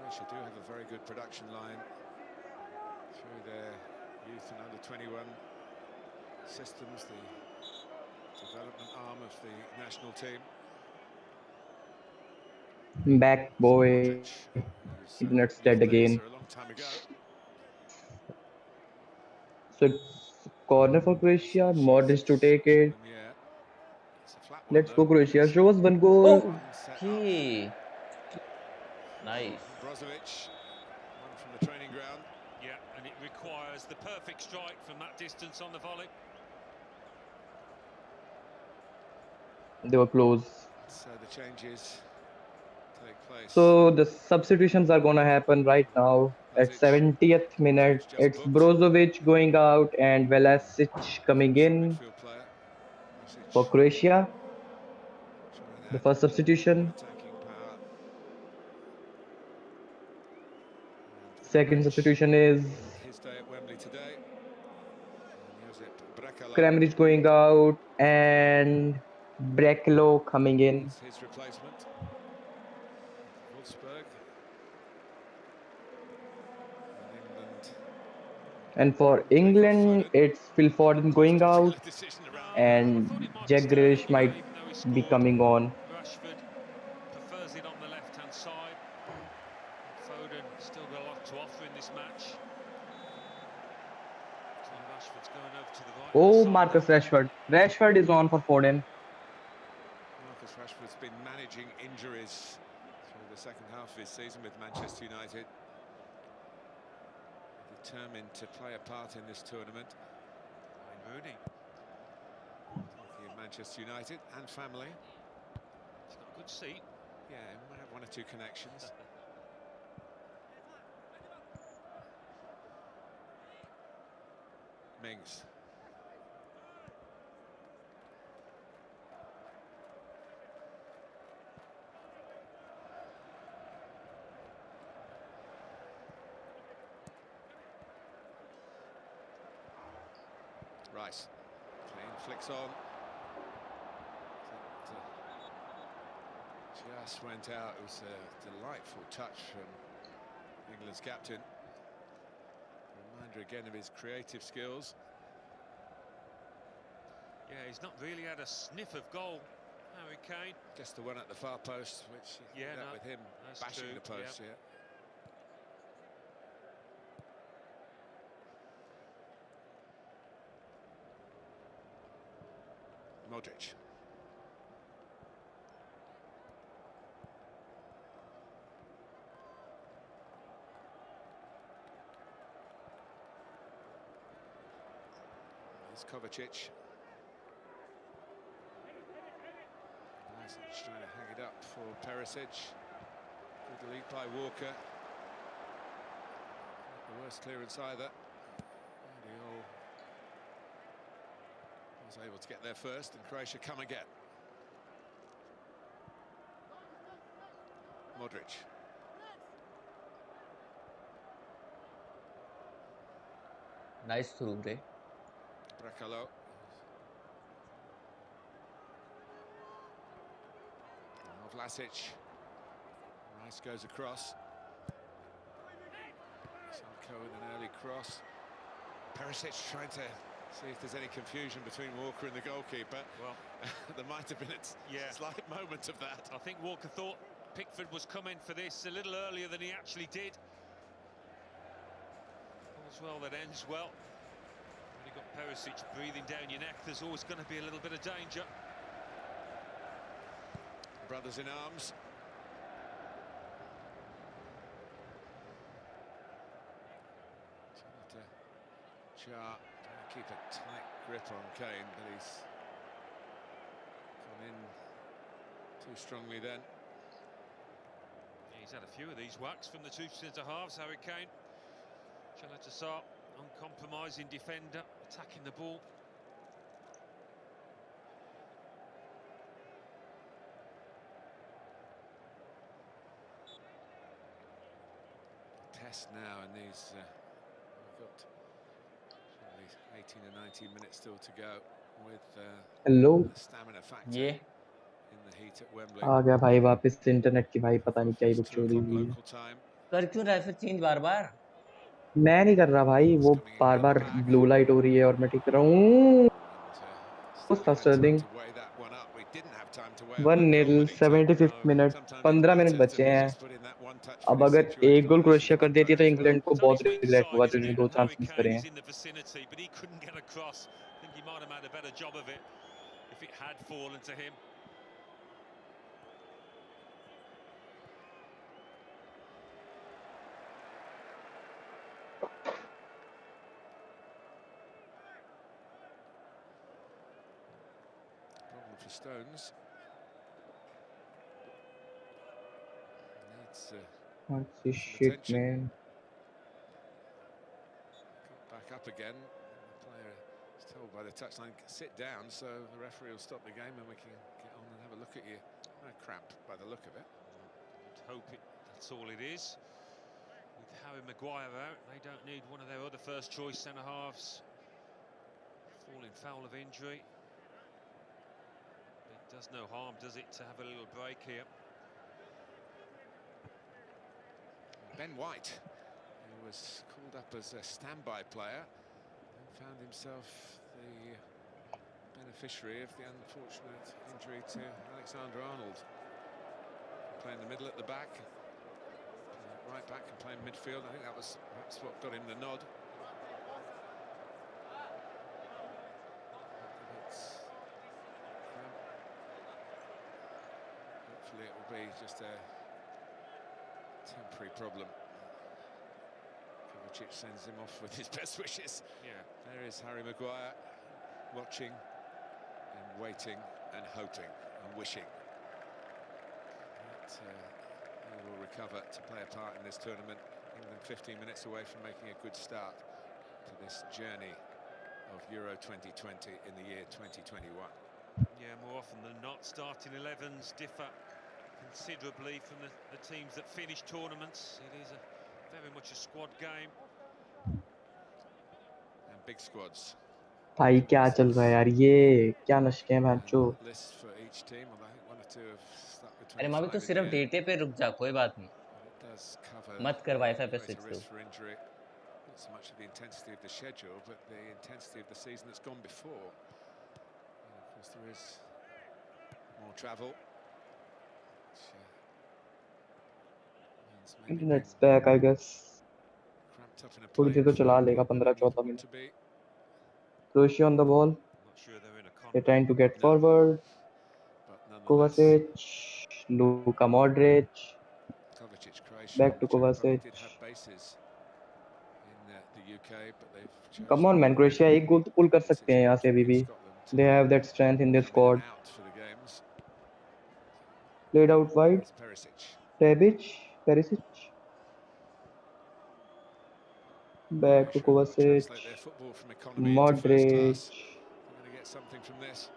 Speaker 5: Croatia do have a very good production line through their youth and under-21 systems, the development arm of the national team.
Speaker 8: Back, boy. Internet's dead again.
Speaker 5: A long time ago.
Speaker 8: So it's corner for Croatia. Modric to take it.
Speaker 5: Yeah.
Speaker 8: Let's go, Croatia. Show us one goal.
Speaker 2: Okay. Nice.
Speaker 5: Brozovic, one from the training ground.
Speaker 4: Yeah, and it requires the perfect strike from that distance on the volley.
Speaker 8: They were close.
Speaker 5: So the changes take place.
Speaker 8: So the substitutions are gonna happen right now at 70th minute. It's Brozovic going out and Vlasic coming in for Croatia. The first substitution. Second substitution is
Speaker 5: His day at Wembley today.
Speaker 8: Kramaric going out and Brekalo coming in.
Speaker 5: His replacement. Wolfsburg.
Speaker 8: And for England, it's Phil Foden going out and Jack Grealish might be coming on.
Speaker 4: Rashford prefers it on the left-hand side. Foden still got a lot to offer in this match. So Rashford's going over to the right.
Speaker 8: Oh, Marcus Rashford. Rashford is on for Foden.
Speaker 5: Marcus Rashford's been managing injuries through the second half of his season with Manchester United. Determined to play a part in this tournament.
Speaker 4: Wayne Rooney.
Speaker 5: Talking of Manchester United and family.
Speaker 4: He's got a good seat.
Speaker 5: Yeah, he might have one or two connections. Mings. Rice. Clean flicks on. Just went out. It was a delightful touch from England's captain. Reminder again of his creative skills.
Speaker 4: Yeah, he's not really had a sniff of goal, Harry Kane.
Speaker 5: Just the one at the far post, which with him bashing
Speaker 4: true.
Speaker 5: the post.
Speaker 4: Yeah.
Speaker 5: Modric. There's Kovacic. Vlasic trying to hang it up for Perisic. Good lead by Walker. Not the worst clearance either. Was able to get there first, and Croatia come again. Modric.
Speaker 2: Nice through, Ray.
Speaker 5: Brekalo. Now Vlasic. Rice goes across. Salko with an early cross. Perisic trying to see if there's any confusion between Walker and the goalkeeper.
Speaker 4: Well,
Speaker 5: there might have been a slight moment of that.
Speaker 4: I think Walker thought Pickford was coming for this a little earlier than he actually did. All's well that ends well. When you've got Perisic breathing down your neck, there's always going to be a little bit of danger.
Speaker 5: Brothers in arms. Jar trying to keep a tight grip on Kane, but he's gone in too strongly then.
Speaker 4: He's had a few of these whacks from the two centre halves. Harry Kane, Shahed, uncompromising defender, attacking the ball.
Speaker 5: Test now, and these we've got probably 18 or 19 minutes still to go with
Speaker 8: hello
Speaker 5: the stamina factor
Speaker 2: ये
Speaker 5: in the heat at Wembley.
Speaker 8: आ गया भाई वापस internet की भाई पता नहीं क्या ही
Speaker 5: 2
Speaker 8: बकचोदी
Speaker 5: o'clock
Speaker 8: हुई है।
Speaker 5: local time.
Speaker 2: कर क्यों रहा है फिर चेंज बार बार?
Speaker 8: मैं नहीं कर रहा भाई, वो बार बार ब्लू लाइट हो रही है और मैं ठीक कर रहा हूँ। उस था स्टर्लिंग 1-0 75th मिनट, 15 मिनट बचे हैं। अब अगर एक गोल क्रोएशिया कर देती है तो इंग्लैंड को बहुत रिग्रेट होगा जो इन्होंने 2 चांस मिस करे हैं।
Speaker 5: Problem for Stones. Needs
Speaker 8: Holy shit, man.
Speaker 5: Got back up again. The player is told by the touchline, sit down, so the referee will stop the game and we can get on and have a look at you. Cramp by the look of it.
Speaker 4: I'd hope that's all it is. With Harry Maguire out, they don't need one of their other first choice centre halves falling foul of injury. It does no harm, does it, to have a little break here?
Speaker 5: Ben White, who was called up as a standby player, and found himself the beneficiary of the unfortunate injury to Alexander-Arnold. Playing the middle at the back, right back and playing midfield. I think that's what got him the nod. Hopefully it will be just a temporary problem. Kovacic sends him off with his best wishes.
Speaker 4: Yeah.
Speaker 5: There is Harry Maguire, watching and waiting and hoping and wishing that he will recover to play a part in this tournament. England 15 minutes away from making a good start to this journey of Euro 2020 in the year 2021.
Speaker 4: Yeah, more often than not, starting 11s differ considerably from the teams that finish tournaments. It is very much a squad game.
Speaker 5: And big squads.
Speaker 8: भाई क्या चल रहा है यार, ये क्या नशके हैं भांचो।
Speaker 2: अरे मावी तो सिर्फ डेटे पे रुक जा, कोई बात नहीं, मत कर वाईफाई पे स्विच तो।
Speaker 5: Not so much of the intensity of the schedule, but the intensity of the season that's gone before. And of course, there is more travel.
Speaker 8: Internet's back, I guess. थोड़ी देर तो चला लेगा, 15-14 minute. Croatia on the ball. They're trying to get forward. Kovacic, Luka Modric. Back to Kovacic. Come on, man, Croatia एक गोल तो पुल कर सकते हैं यहाँ से अभी भी. They have that strength in their squad. Played out wide. Perisic. Back to Kovacic. Modric.
Speaker 5: Something from this.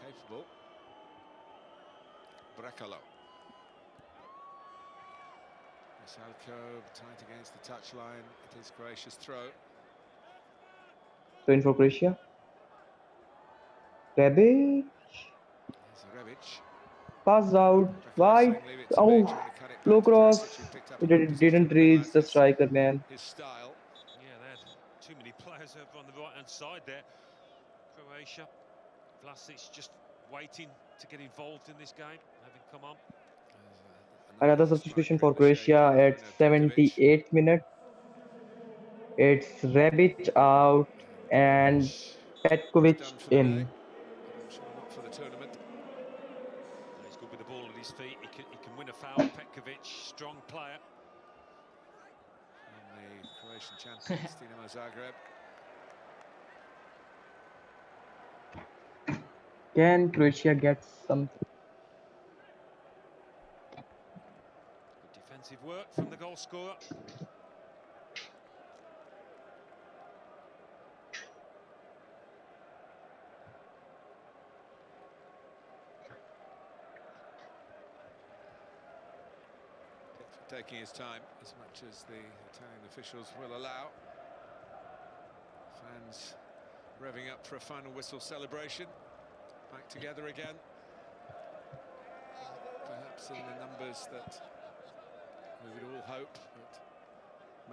Speaker 5: Capable. Brekalo. Salko tight against the touchline. It is Croatia's throw.
Speaker 8: Throw in for Croatia. Rebic. Pass out. Wide. Oh, low cross. It didn't reach the striker, man.
Speaker 5: His style.
Speaker 4: Yeah, they had too many players over on the right-hand side there. Croatia. Vlasic just waiting to get involved in this game, having come on.
Speaker 8: Another substitution for Croatia at 78th minute. It's Rebic out and Petkovic in.
Speaker 5: I'm sure not for the tournament.
Speaker 4: He's good with the ball at his feet. He can win a foul. Petkovic, strong player.
Speaker 5: the Croatian champions, Dinamo Zagreb.
Speaker 8: Can Croatia get something?
Speaker 4: Good defensive work from the goal scorer.
Speaker 5: Taking his time as much as the Italian officials will allow. Fans revving up for a final whistle celebration. Back together again. Perhaps in the numbers that we would all hope, but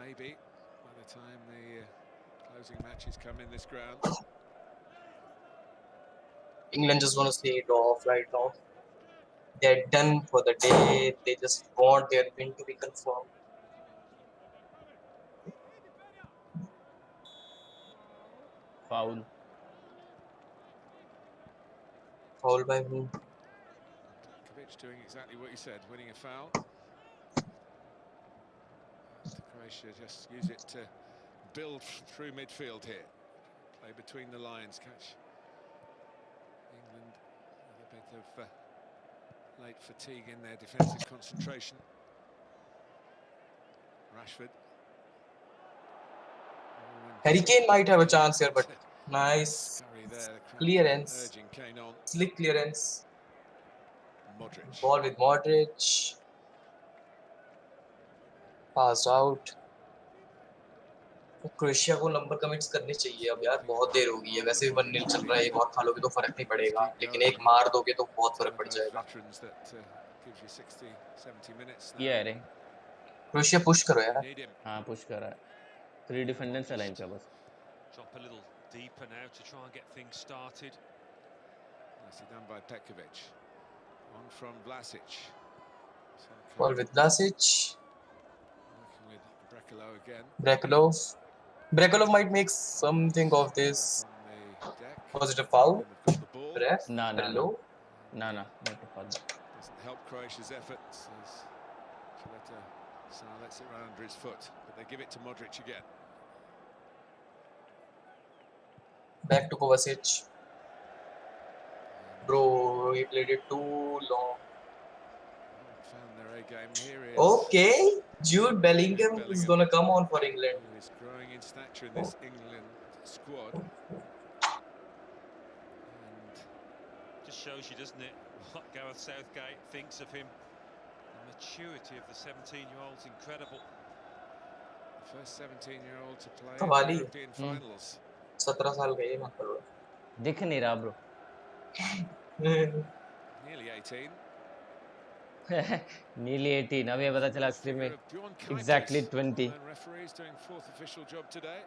Speaker 5: maybe by the time the closing matches come in this ground.
Speaker 1: England just want to see it off right now. They're done for the day. They just want their win to be confirmed.
Speaker 2: Foul.
Speaker 1: Foul by whom?
Speaker 5: Kovic doing exactly what you said, winning a foul. Croatia just use it to build through midfield here. Play between the lines, catch England with a bit of late fatigue in their defensive concentration. Rashford.
Speaker 1: Harry Kane might have a chance here, but nice clearance. Slick clearance.
Speaker 5: Modric.
Speaker 1: Ball with Modric. Passed out. Croatia को number commits करने चाहिए अब यार, बहुत देर हो गई है. वैसे भी 1-0 चल रहा है, एक और खा लोगे तो फर्क नहीं पड़ेगा, लेकिन एक मार दोगे तो बहुत फर्क पड़ जाएगा.
Speaker 2: ये है रे.
Speaker 1: क्रोएशिया पुश करो यार.
Speaker 2: हाँ पुश कर रहा है. 3 डिफेंडेंट्स लाइन पे बस.
Speaker 4: Drop a little deeper now to try and get things started.
Speaker 5: Nicely done by Petkovic. On from Vlasic.
Speaker 1: Ball with Vlasic.
Speaker 5: Working with Brekalo again.
Speaker 1: Brekalo might make something of this. Was it a foul? Ref?
Speaker 2: Nah,
Speaker 1: Hello?
Speaker 2: Nah, not a foul.
Speaker 5: Doesn't help Croatia's efforts as Sa lets it run under his foot, but they give it to Modric again.
Speaker 1: Back to Kovacic. Bro, he played it too long.
Speaker 5: Found their A game. Here is
Speaker 1: okay, Jude Bellingham is gonna come on for England.
Speaker 5: He is growing in stature in this England squad. And
Speaker 4: just shows you, doesn't it, what Gareth Southgate thinks of him. The maturity of the 17-year-old's incredible.
Speaker 5: The first 17-year-old to play in
Speaker 1: Kavali.
Speaker 5: European finals.
Speaker 1: 17 साल का ये मत करो.
Speaker 2: दिख नहीं रहा bro.
Speaker 5: Nearly 18.
Speaker 2: Nearly 18. अभी पता चला स्ट्रीम में exactly 20.
Speaker 5: Referees doing fourth official job today.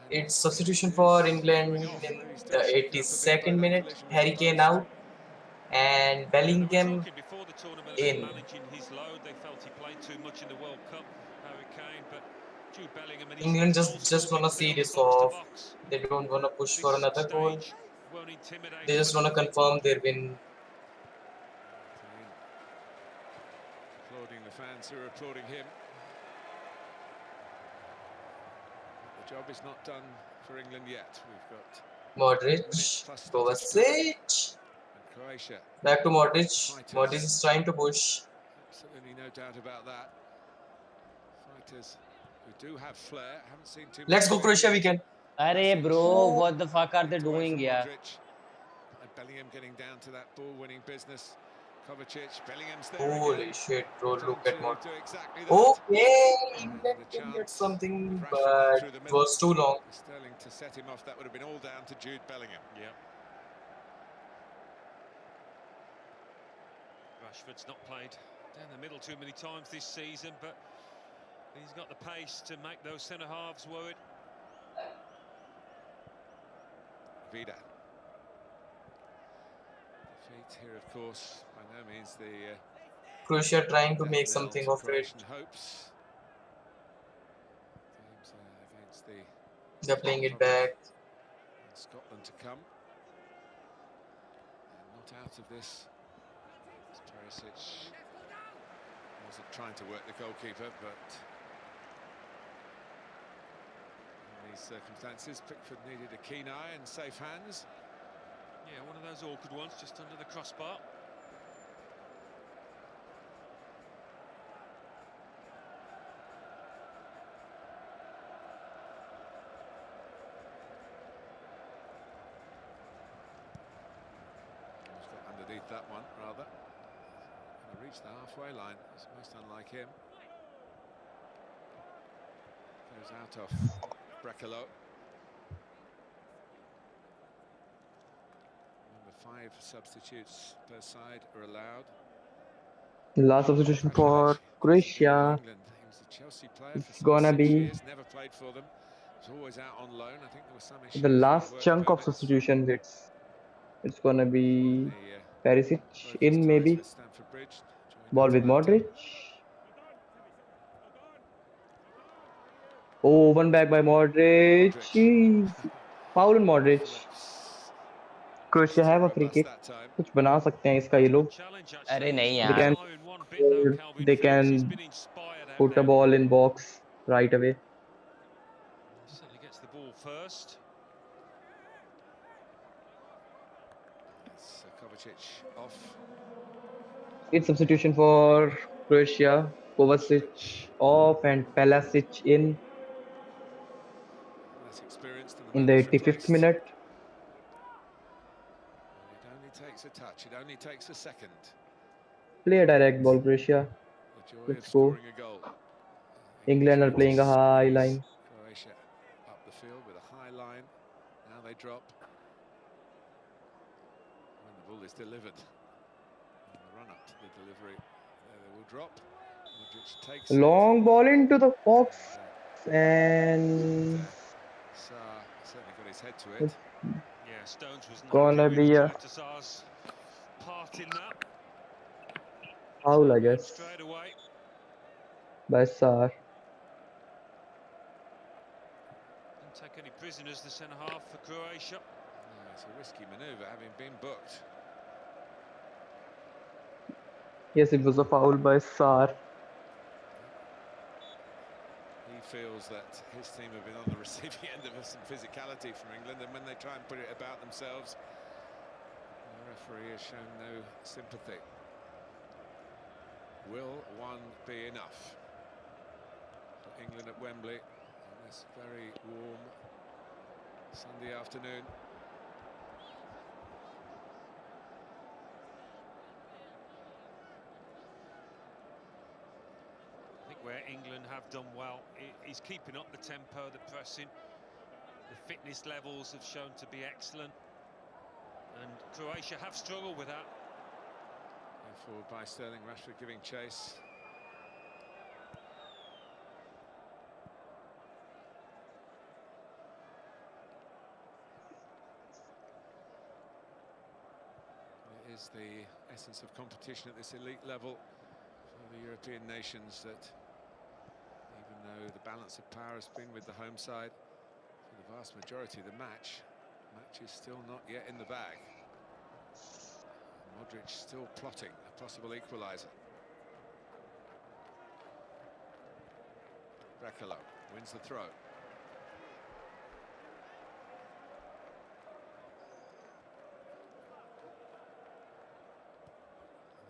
Speaker 1: It's substitution for England in the 82nd minute. Harry Kane out and Bellingham in. England just wanna see this off. They don't wanna push for another goal. They just wanna confirm their win.
Speaker 5: Applauding the fans who are applauding him. The job is not done for England yet. We've got
Speaker 1: Modric, Kovacic.
Speaker 5: Croatia.
Speaker 1: Back to Modric. Modric is trying to push.
Speaker 5: Absolutely no doubt about that. Fighters who do have flair. Haven't seen too much.
Speaker 1: Let's go Croatia, we can.
Speaker 2: Arey bro, what the fuck are they doing here?
Speaker 5: Bellingham getting down to that ball-winning business. Kovacic, Bellingham's there.
Speaker 1: Holy shit, bro! Look at Modric.
Speaker 5: Exactly
Speaker 1: okay, England can get something, but it was too long.
Speaker 5: Sterling to set him off. That would have been all down to Jude Bellingham.
Speaker 4: Yeah. Rashford's not played down the middle too many times this season, but he's got the pace to make those centre halves worried.
Speaker 5: Vida. Defeat here, of course, by no means the
Speaker 1: Croatia trying to make something of it.
Speaker 5: Hopes. Games against the
Speaker 1: They're playing it back.
Speaker 5: Scotland to come. And not out of this. Perisic was a trying to work the goalkeeper, but in these circumstances, Pickford needed a keen eye and safe hands.
Speaker 4: Yeah, one of those awkward ones, just under the crossbar.
Speaker 5: He's got underneath that one, rather. Going to reach the halfway line. It's most unlike him. Goes out of Brekalo. Remember, 5 substitutes per side are allowed.
Speaker 8: Last substitution for Croatia.
Speaker 5: England. He was a Chelsea player for
Speaker 8: It's
Speaker 5: some
Speaker 8: gonna
Speaker 5: 6
Speaker 8: be
Speaker 5: years, never played for them. Was always out on loan. I think there was some issues
Speaker 8: the
Speaker 5: with
Speaker 8: last
Speaker 5: work
Speaker 8: chunk of
Speaker 5: permits.
Speaker 8: substitutions. It's gonna be
Speaker 5: Finally,
Speaker 8: Perisic
Speaker 5: broke his
Speaker 8: in
Speaker 5: ties
Speaker 8: maybe.
Speaker 5: with Stamford Bridge, joined
Speaker 8: Ball with
Speaker 5: Atalanta.
Speaker 8: Modric. Oh, one back by Modric. Jeez. Foul on Modric.
Speaker 5: Phillips
Speaker 8: Croatia
Speaker 5: was
Speaker 8: have
Speaker 5: too
Speaker 8: a free
Speaker 5: robust
Speaker 8: kick.
Speaker 5: that time.
Speaker 8: कुछ बना सकते हैं इसका ये लोग.
Speaker 2: अरे नहीं
Speaker 8: They
Speaker 2: यार.
Speaker 8: can put a ball in box right away.
Speaker 4: Certainly gets the ball first.
Speaker 5: It's Kovacic off.
Speaker 8: It's substitution for Croatia. Kovacic off and Pelasic in
Speaker 5: Less experienced and the
Speaker 8: in
Speaker 5: man
Speaker 8: the
Speaker 5: is
Speaker 8: 85th
Speaker 5: replaced.
Speaker 8: minute.
Speaker 5: It only takes a touch. It only takes a second.
Speaker 8: Play a direct ball, Croatia.
Speaker 5: The joy
Speaker 8: Let's
Speaker 5: of
Speaker 8: go.
Speaker 5: scoring a goal.
Speaker 8: England are
Speaker 5: trying to
Speaker 8: playing a high
Speaker 5: squeeze
Speaker 8: line.
Speaker 5: Croatia up the field with a high line. Now they drop. When the ball is delivered, and the run up to the delivery, there they will drop. Modric takes
Speaker 8: Long ball into the box
Speaker 5: and
Speaker 8: and
Speaker 5: Sarr certainly got his head to it.
Speaker 8: it's
Speaker 4: Yeah, Stones wasn't
Speaker 8: gonna
Speaker 4: happy with
Speaker 8: be a
Speaker 4: Baltasar's part in that.
Speaker 8: foul, I
Speaker 4: Turned round
Speaker 8: guess,
Speaker 4: straight away.
Speaker 8: by Sarr.
Speaker 4: Didn't take any prisoners, the centre half for Croatia.
Speaker 5: No, it's a risky manoeuvre, having been booked.
Speaker 8: Yes, it was a foul by Sarr.
Speaker 5: He feels that his team have been on the receiving end of some physicality from England, and when they try and put it about themselves, the referee has shown no sympathy. Will one be enough for England at Wembley on this very warm Sunday afternoon?
Speaker 4: I think where England have done well is keeping up the tempo, the pressing. The fitness levels have shown to be excellent. And Croatia have struggled with that.
Speaker 5: Forward by Sterling, Rashford giving chase. It is the essence of competition at this elite level for the European nations that, even though the balance of power has been with the home side for the vast majority of the match is still not yet in the bag. Modric still plotting a possible equaliser. Brekalo wins the throw.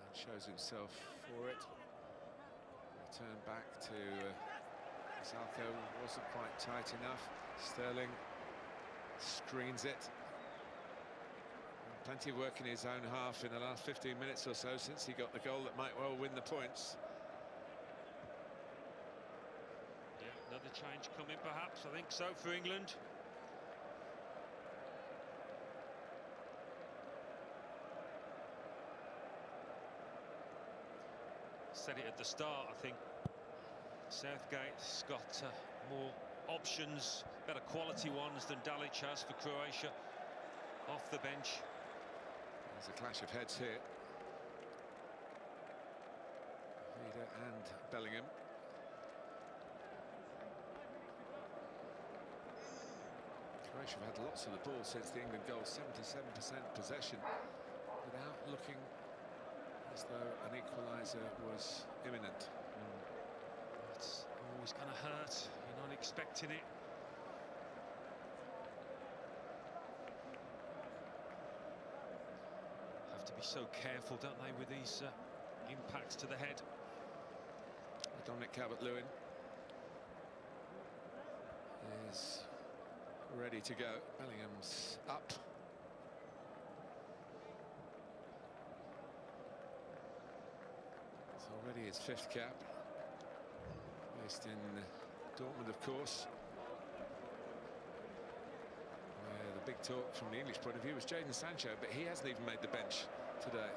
Speaker 5: And shows himself for it. Return back to Zalko, wasn't quite tight enough. Sterling screens it. Plenty of work in his own half in the last 15 minutes or so since he got the goal that might well win the points.
Speaker 4: Yeah, another change coming perhaps, I think so, for England. Said it at the start, I think Southgate's got more options, better quality ones than Dalic has for Croatia off the bench.
Speaker 5: There's a clash of heads here. Vida and Bellingham. Croatia have had lots of the ball since the England goal, 77% possession, without looking as though an equaliser was imminent.
Speaker 4: always going to hurt. You're not expecting it. Have to be so careful, don't they, with these impacts to the head.
Speaker 5: Dominic Calvert-Lewin is ready to go. Bellingham's up. It's already his 5th cap. Based in Dortmund, of course. Where the big talk from the English point of view was Jadon Sancho, but he hasn't even made the bench today.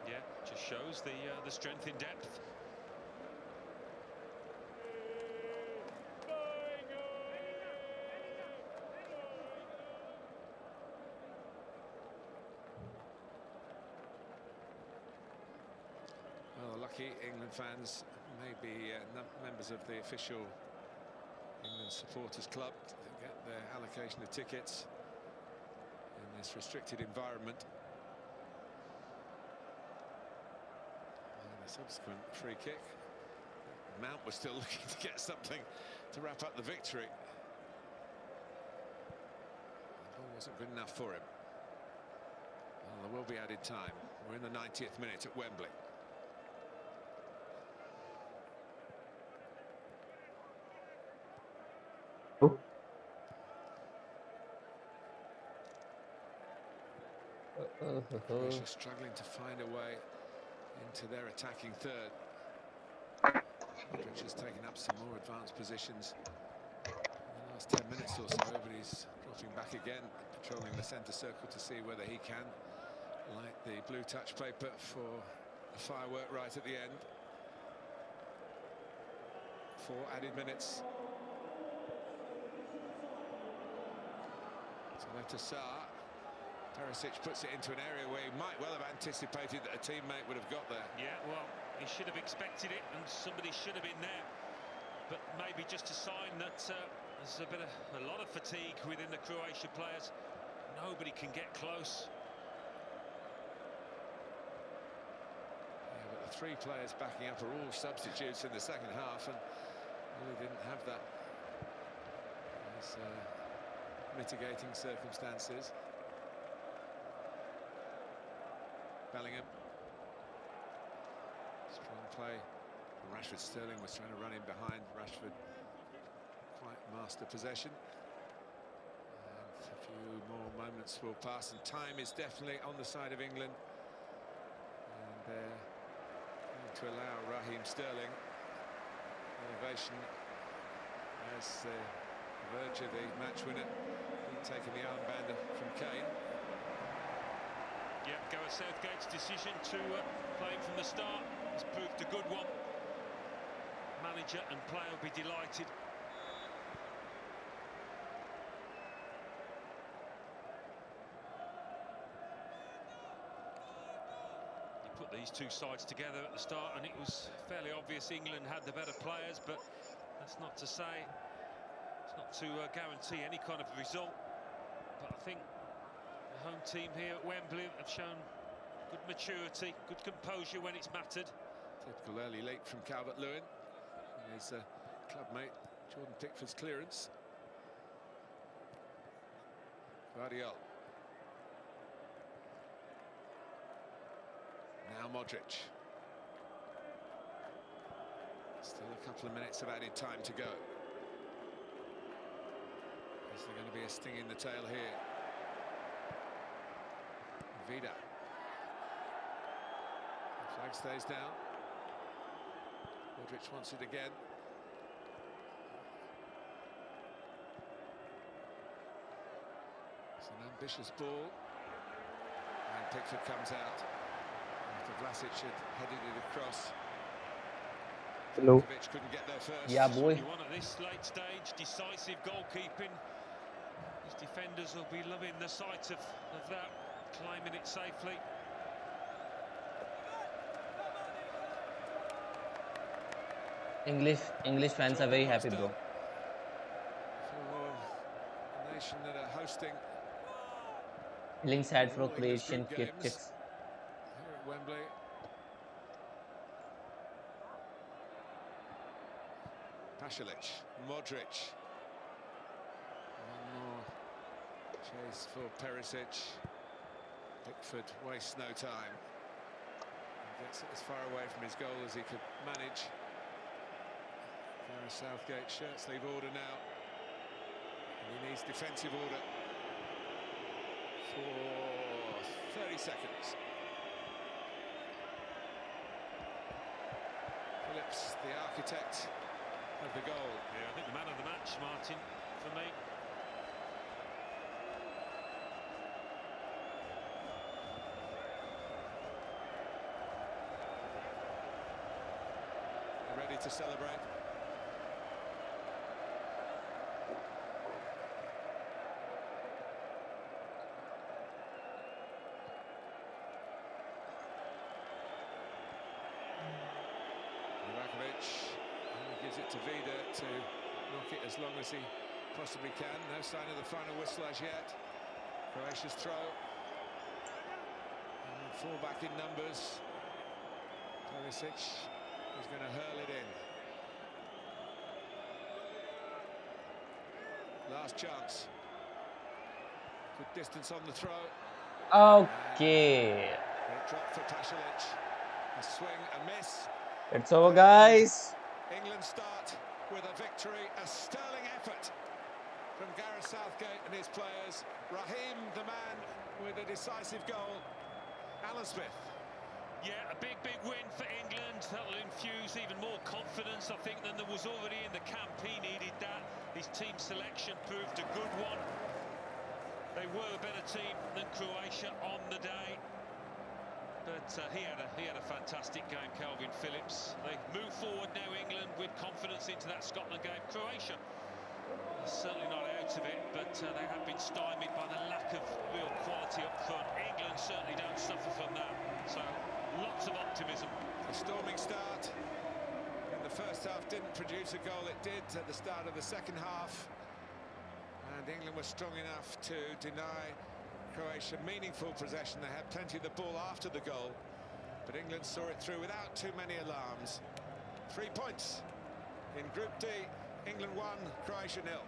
Speaker 4: Yeah, just shows the strength in depth.
Speaker 5: Well, lucky England fans, maybe members of the official England supporters club, to get their allocation of tickets in this restricted environment. And the subsequent free kick. Mount was still looking to get something to wrap up the victory. The ball wasn't good enough for him. Well, there will be added time. We're in the 90th minute at Wembley. Croatia struggling to find a way into their attacking third. Modric has taken up some more advanced positions in the last 10 minutes or so, but he's dropping back again, patrolling the centre circle to see whether he can light the blue touch paper for a firework right at the end. 4 added minutes. So let us Perisic puts it into an area where he might well have anticipated that a teammate would have got there.
Speaker 4: Yeah, well, he should have expected it, and somebody should have been there. But maybe just a sign that there's a lot of fatigue within the Croatia players. Nobody can get close.
Speaker 5: Yeah, but the 3 players backing up are all substitutes in the second half, and really didn't have that as mitigating circumstances. Bellingham. Strong play. Rashford. Sterling was trying to run in behind. Rashford quite master possession. And a few more moments will pass, and time is definitely on the side of England. And they're going to allow Raheem Sterling elevation as the verge of the match winner. He'd taken the armband from Kane.
Speaker 4: Yeah, Gareth Southgate's decision to play him from the start has proved a good one. Manager and player will be delighted. You put these two sides together at the start and it was fairly obvious England had the better players, but that's not to say, it's not to guarantee any kind of result. But I think the home team here at Wembley have shown good maturity, good composure when it's mattered.
Speaker 5: Typical early leap from Calvert-Lewin. His clubmate Jordan Pickford's clearance. Guardiola. Now Modric. Still a couple of minutes of added time to go. Is there going to be a sting in the tail here? Vida. The flag stays down. Modric wants it again. It's an ambitious ball. And Pickford comes out. After Vlasic had headed it across.
Speaker 8: Hello.
Speaker 5: Kovacic couldn't get there first.
Speaker 8: Yeah, boy.
Speaker 4: You want at this late stage, decisive goalkeeping. His defenders will be loving the sight of that, claiming it safely.
Speaker 2: English fans are very happy, bro.
Speaker 5: For a nation that are hosting
Speaker 2: Feeling sad for
Speaker 5: England's
Speaker 2: Croatian
Speaker 5: group games
Speaker 2: kids.
Speaker 5: here at Wembley. Pasalic, Modric. One more chase for Perisic. Pickford wastes no time. He gets it as far away from his goal as he could manage. Gareth Southgate shirt sleeve order now. And he needs defensive order for 30 seconds. Phillips, the architect of the goal.
Speaker 4: Yeah, I think the man of the match, Martin, for me.
Speaker 5: They're ready to celebrate. Gives it to Vida to knock it as long as he possibly can. No sign of the final whistle as yet. Croatia's throw. And fall back in numbers. Perisic is going to hurl it in. Last chance. Good distance on the throw.
Speaker 2: Okay.
Speaker 5: It dropped for Pasalic. A swing, a miss.
Speaker 2: It's over, guys.
Speaker 5: England start with a victory, a sterling effort from Gareth Southgate and his players. Raheem, the man with a decisive goal. Alan Smith.
Speaker 4: Yeah, a big win for England. That will infuse even more confidence, I think, than there was already in the camp. He needed that. His team selection proved a good one. They were a better team than Croatia on the day. But he had a fantastic game, Calvin Phillips. They move forward now, England, with confidence into that Scotland game. Croatia are certainly not out of it, but they have been stymied by the lack of real quality up front. England certainly don't suffer from that. So lots of optimism.
Speaker 5: A storming start in the first half didn't produce a goal. It did at the start of the second half. And England was strong enough to deny Croatia meaningful possession. They had plenty of the ball after the goal, but England saw it through without too many alarms. 3 points in Group D. England 1, Croatia 0.